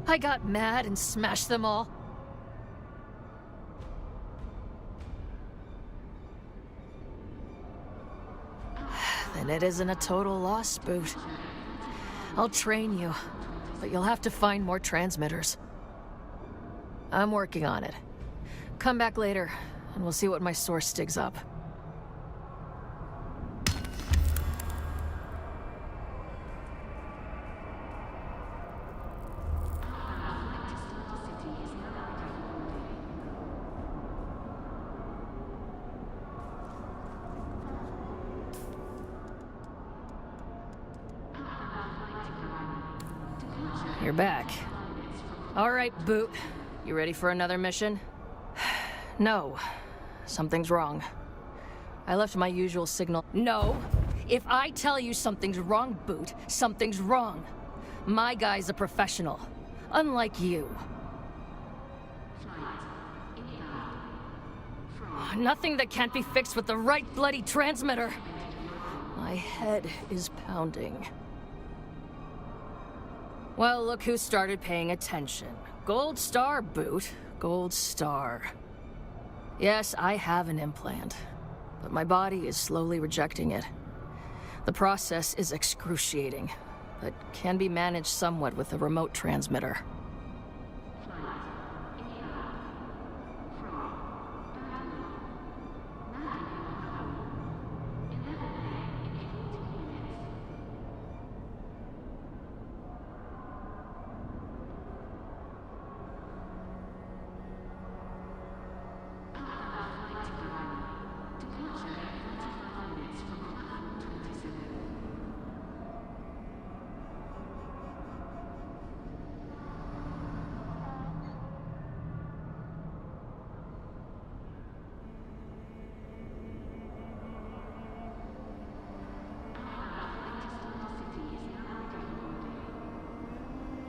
I got mad and smashed them all. Then it isn't a total loss, Boot. I'll train you, but you'll have to find more transmitters. I'm working on it. Come back later, and we'll see what my source digs up. You're back. All right, Boot. You ready for another mission? No. Something's wrong. I left my usual signal. No! If I tell you something's wrong, Boot, something's wrong. My guy's a professional. Unlike you. Nothing that can't be fixed with the right bloody transmitter. My head is pounding. Well, look who started paying attention. Gold star, Boot. Gold star. Yes, I have an implant, but my body is slowly rejecting it. The process is excruciating, but can be managed somewhat with a remote transmitter.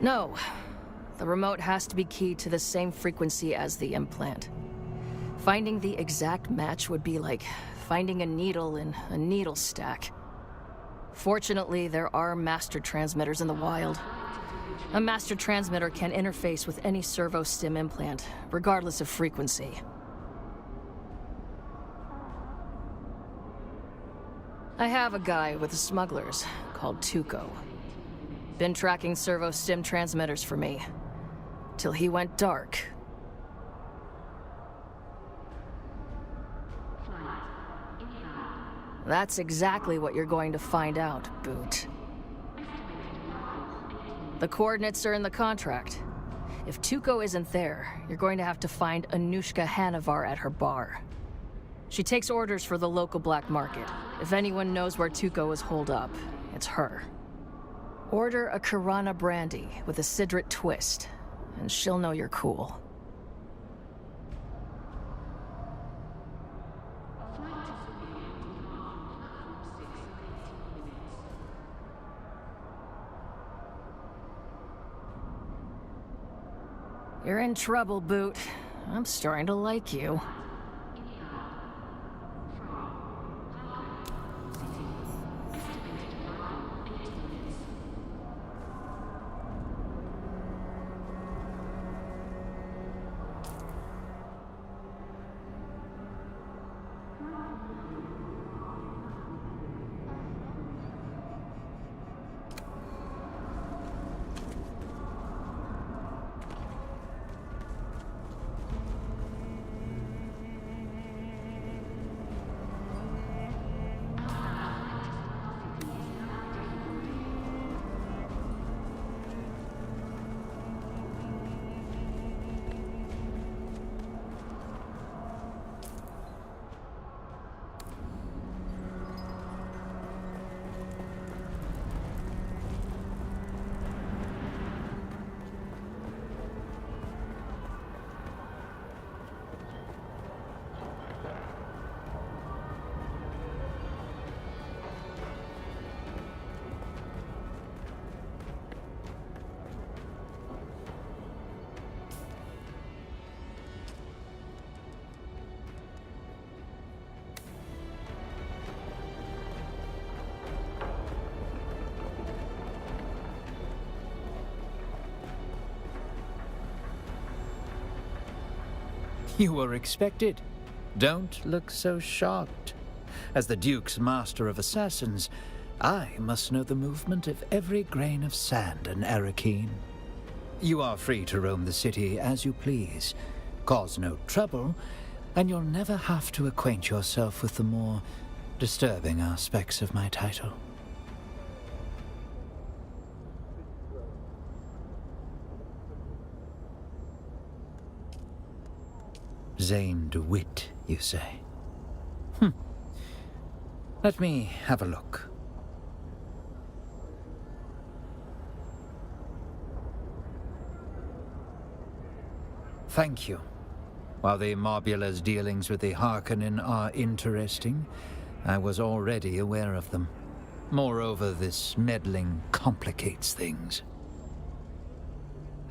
No. The remote has to be keyed to the same frequency as the implant. Finding the exact match would be like finding a needle in a needle stack. Fortunately, there are master transmitters in the wild. A master transmitter can interface with any servo stim implant, regardless of frequency. I have a guy with the smugglers called Tuco. Been tracking servo stim transmitters for me. Till he went dark. That's exactly what you're going to find out, Boot. The coordinates are in the contract. If Tuco isn't there, you're going to have to find Anushka Hanavar at her bar. She takes orders for the local black market. If anyone knows where Tuco is holed up, it's her. Order a Kirana brandy with a Sidrit twist, and she'll know you're cool. You're in trouble, Boot. I'm starting to like you. You were expected. Don't look so shocked. As the Duke's master of assassins, I must know the movement of every grain of sand in Arakeen. You are free to roam the city as you please. Cause no trouble, and you'll never have to acquaint yourself with the more disturbing aspects of my title. Zane DeWitt, you say? Let me have a look. Thank you. While the Mobula's dealings with the Harkonnen are interesting, I was already aware of them. Moreover, this meddling complicates things.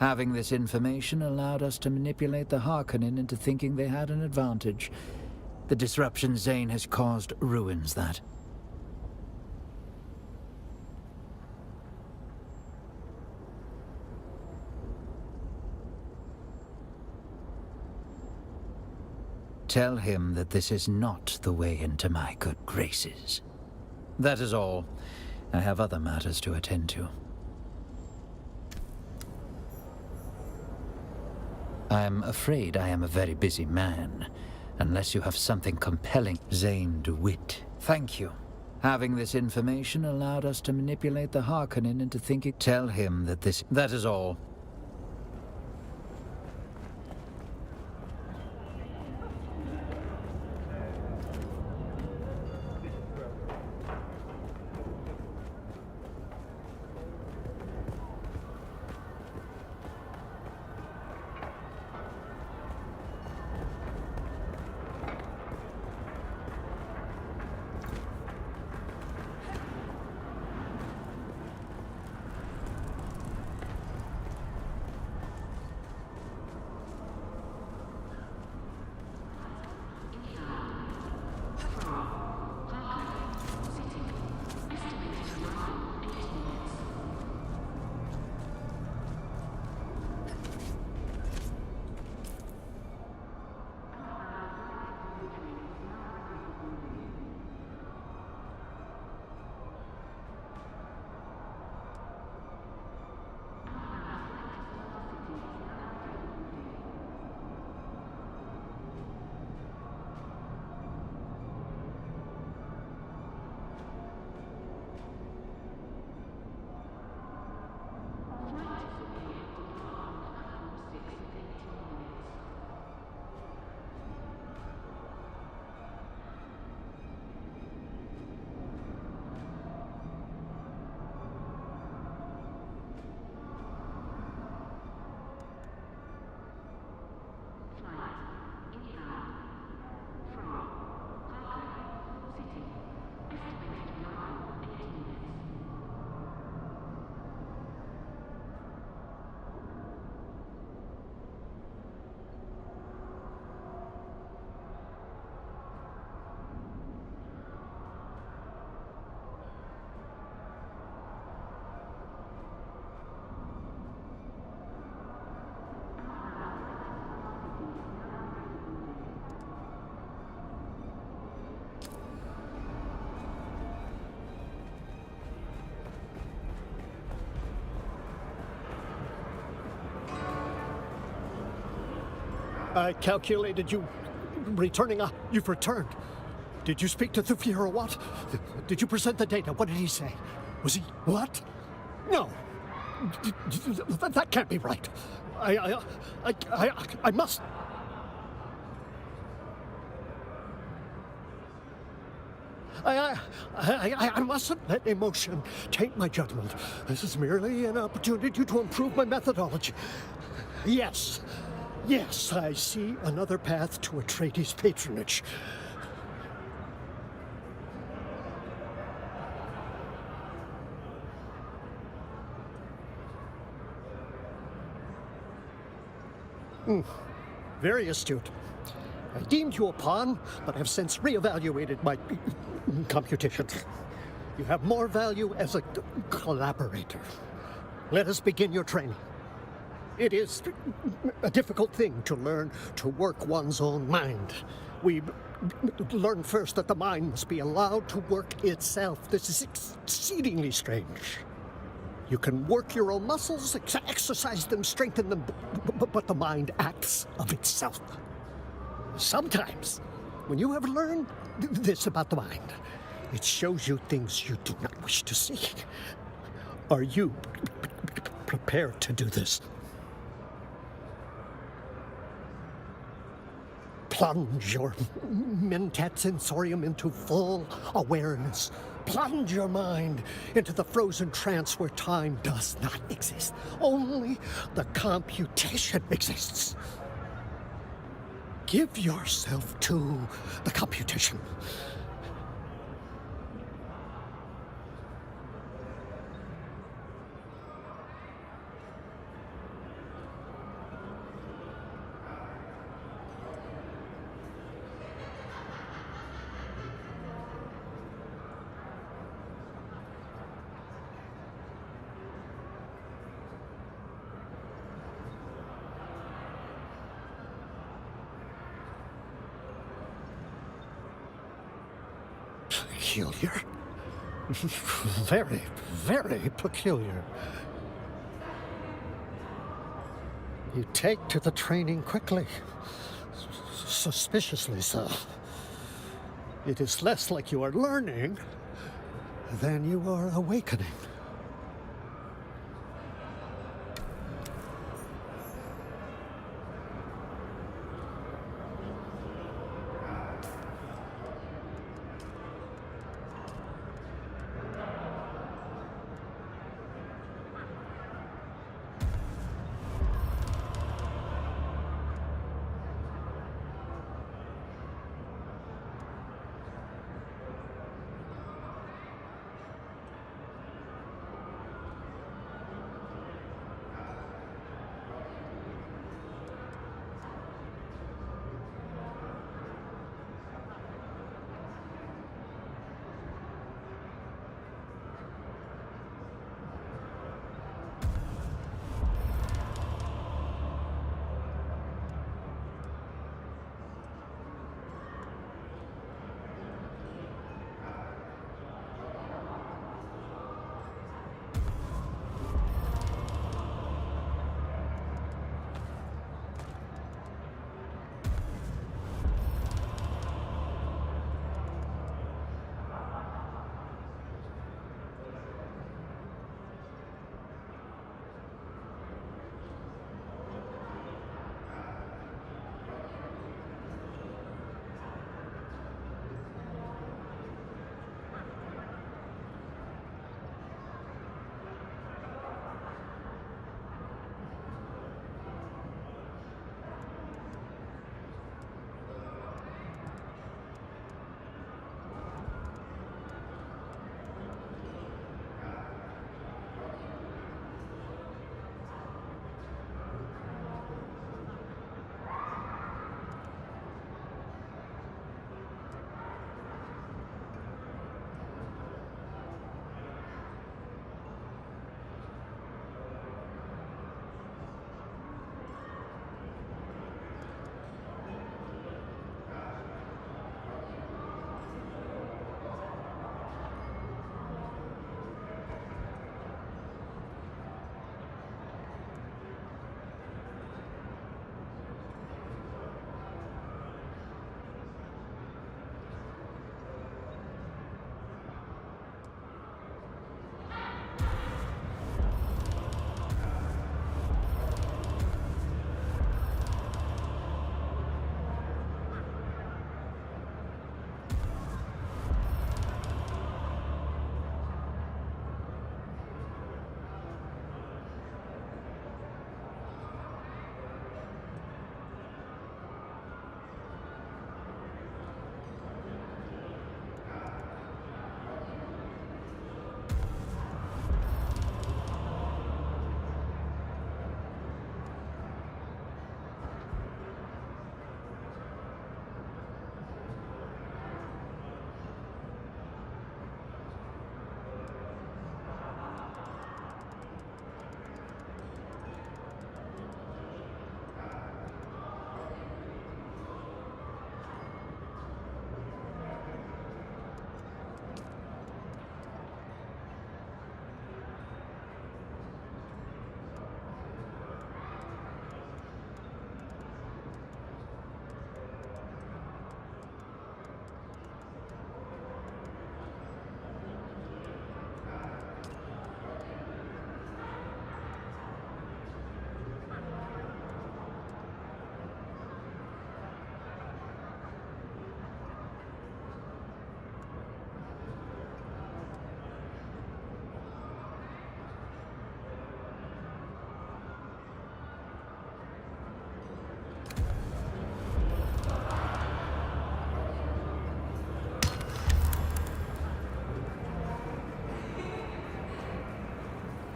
Having this information allowed us to manipulate the Harkonnen into thinking they had an advantage. The disruption Zane has caused ruins that. Tell him that this is not the way into my good graces. That is all. I have other matters to attend to. I'm afraid I am a very busy man, unless you have something compelling. Zane DeWitt. Thank you. Having this information allowed us to manipulate the Harkonnen into thinking. Tell him that this... That is all. I calculated you returning. You've returned. Did you speak to Thufir or what? Did you present the data? What did he say? Was he... What? No. That can't be right. I must... I mustn't let emotion taint my judgment. This is merely an opportunity to improve my methodology. Yes, I see another path to Atreides patronage. Very astute. I deemed you a pawn, but have since reevaluated my computations. You have more value as a collaborator. Let us begin your training. It is a difficult thing to learn to work one's own mind. We learn first that the mind must be allowed to work itself. This is exceedingly strange. You can work your own muscles, exercise them, strengthen them, but the mind acts of itself. Sometimes, when you have learned this about the mind, it shows you things you do not wish to see. Are you prepared to do this? Plunge your mentat sensorium into full awareness. Plunge your mind into the frozen trance where time does not exist. Only the computation exists. Give yourself to the computation. Peculiar. Very, very peculiar. You take to the training quickly. Suspiciously so. It is less like you are learning than you are awakening.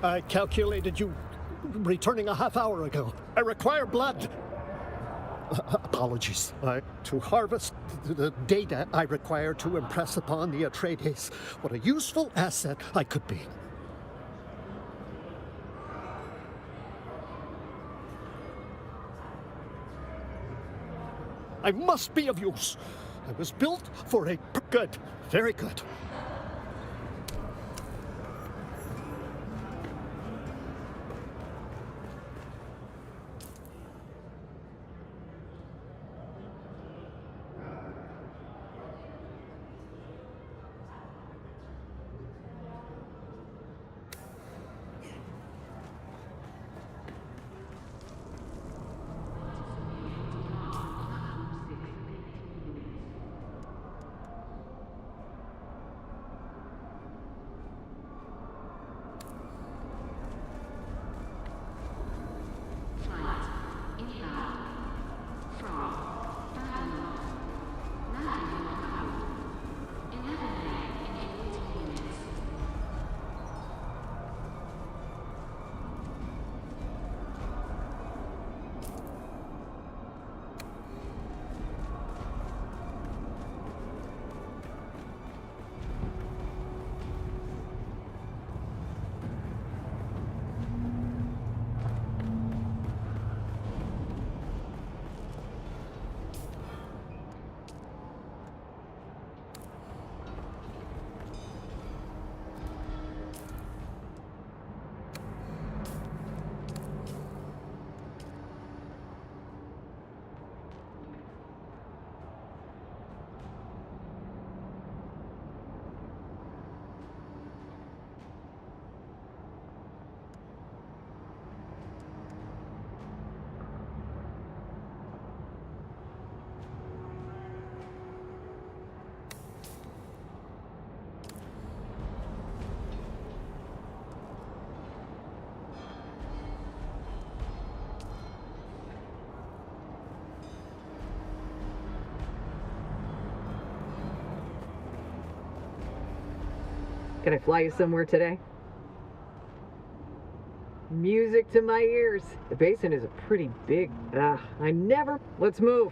I calculated you returning a half hour ago. I require blood. Apologies. To harvest the data I require to impress upon the Atreides what a useful asset I could be. I must be of use. I was built for a good, very good. Can I fly you somewhere today? Music to my ears. The basin is a pretty big... I never... Let's move.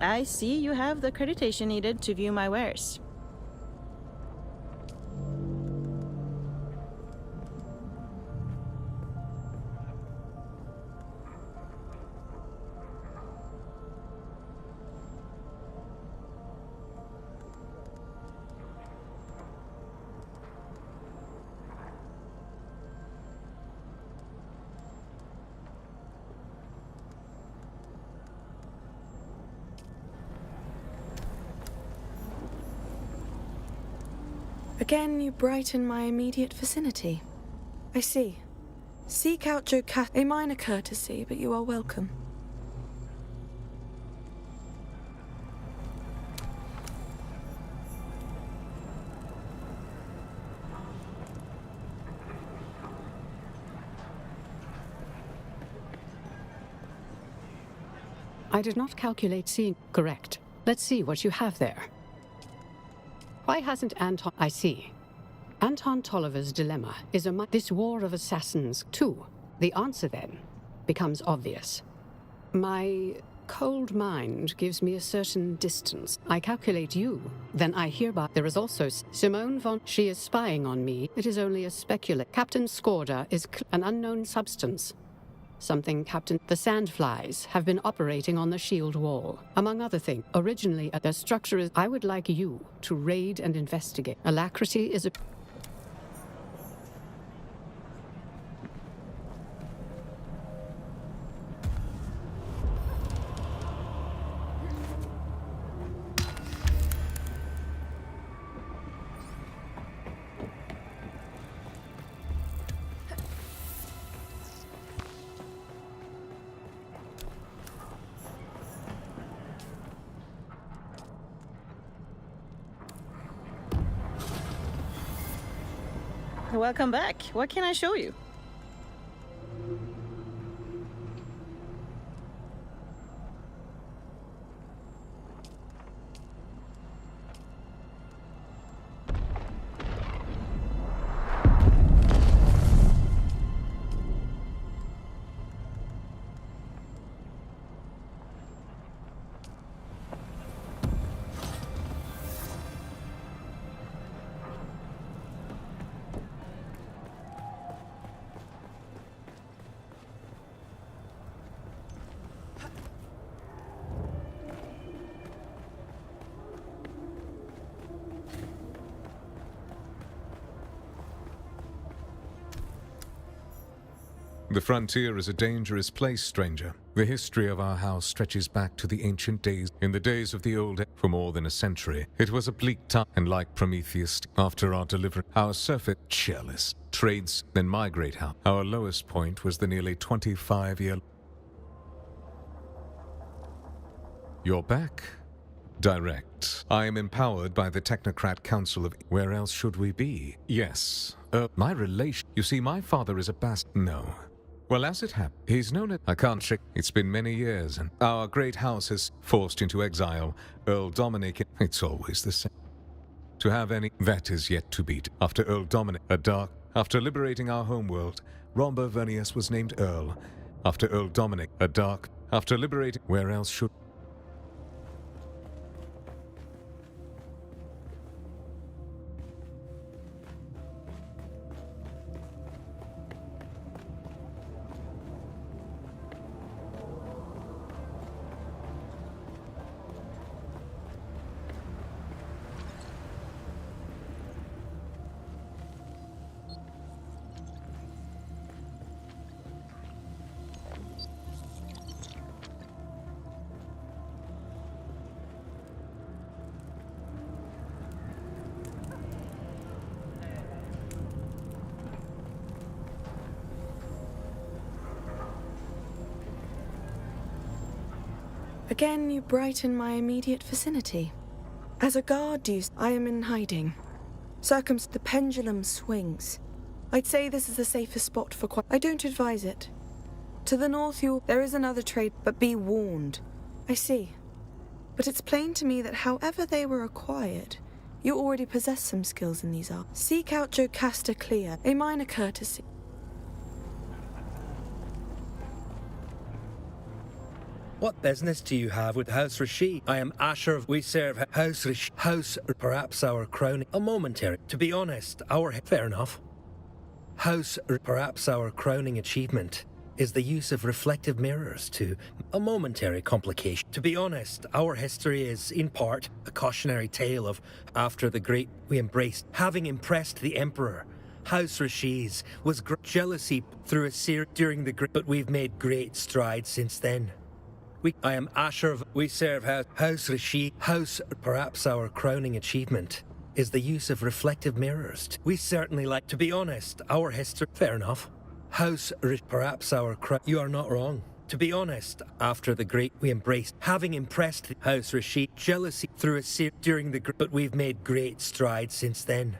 I see you have the accreditation needed to view my wares. Again, you brighten my immediate vicinity. I see. Seek out Joe Cat, a minor courtesy, but you are welcome. I did not calculate seeing. Correct. Let's see what you have there. Why hasn't Anton... I see. Anton Tolliver's dilemma is this war of assassins, too. The answer, then, becomes obvious. My cold mind gives me a certain distance. I calculate you, then I hereby... There is also Simone von... She is spying on me. It is only a speculate. Captain Skorda is an unknown substance. Something Captain... The Sandflies have been operating on the shield wall. Among other things, originally, their structure is... I would like you to raid and investigate. Alacrity is a... Welcome back. What can I show you? The frontier is a dangerous place, stranger. The history of our house stretches back to the ancient days. In the days of the old, for more than a century, it was a bleak time, and like Prometheus, after our deliverance, our surface, cheerless, trades, then migrate out. Our lowest point was the nearly 25-year... You're back. Direct. I am empowered by the Technocrat Council of... Where else should we be? Yes. My relation... You see, my father is a No. Well, as it happened, he's known it. I can't shake. It's been many years, and our great house is forced into exile. Earl Dominic... It's always the same. To have any... That is yet to beat. After Earl Dominic... After liberating our homeworld, Romba Vernius was named Earl. After Earl Dominic... After liberating... Where else should... Again, you brighten my immediate vicinity. As a guard, I am in hiding. The pendulum swings. I'd say this is the safest spot for I don't advise it. To the north, there is another trade, but be warned. I see. But it's plain to me that however they were acquired, you already possess some skills in these arts. Seek out Jocasta Clear, a minor courtesy. What business do you have with House Rashid? I am Asher. We serve House Rashid. House, perhaps our crowning. A momentary. To be honest, fair enough. House, perhaps our crowning achievement is the use of reflective mirrors to a momentary complication. To be honest, our history is, in part, a cautionary tale of after the great we embraced, having impressed the Emperor. House Rashid was jealousy through a series during the great, but we've made great strides since then. I am Asher. We serve House Rashid. House, perhaps our crowning achievement is the use of reflective mirrors. We certainly like, to be honest, our history. Fair enough. House, perhaps our you are not wrong. To be honest, after the great we embraced, having impressed the House Rashid, jealousy through a series during the great, but we've made great strides since then.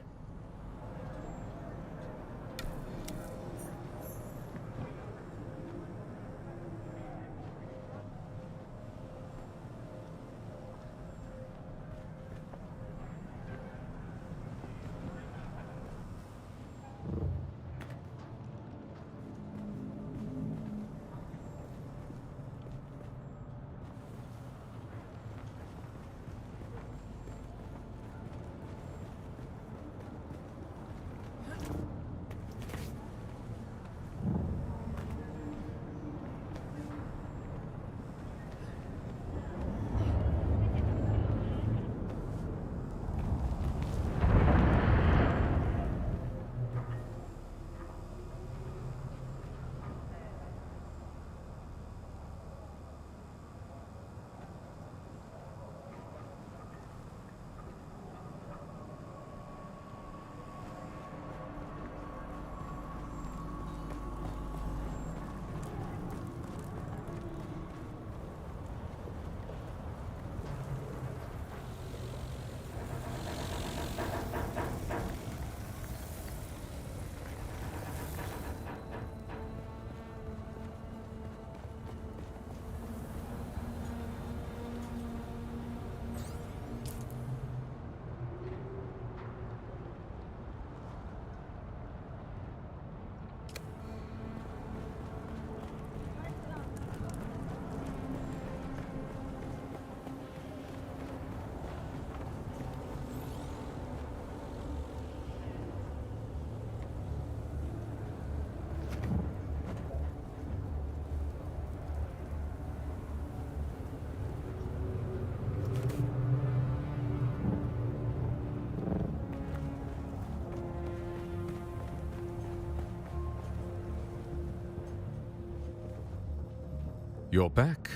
You're back?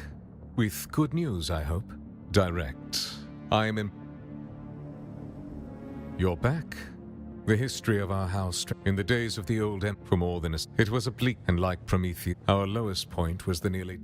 With good news, I hope. Direct. I am in... You're back? The history of our house in the days of the old for more than a... It was a bleak and like Prometheus. Our lowest point was the nearly...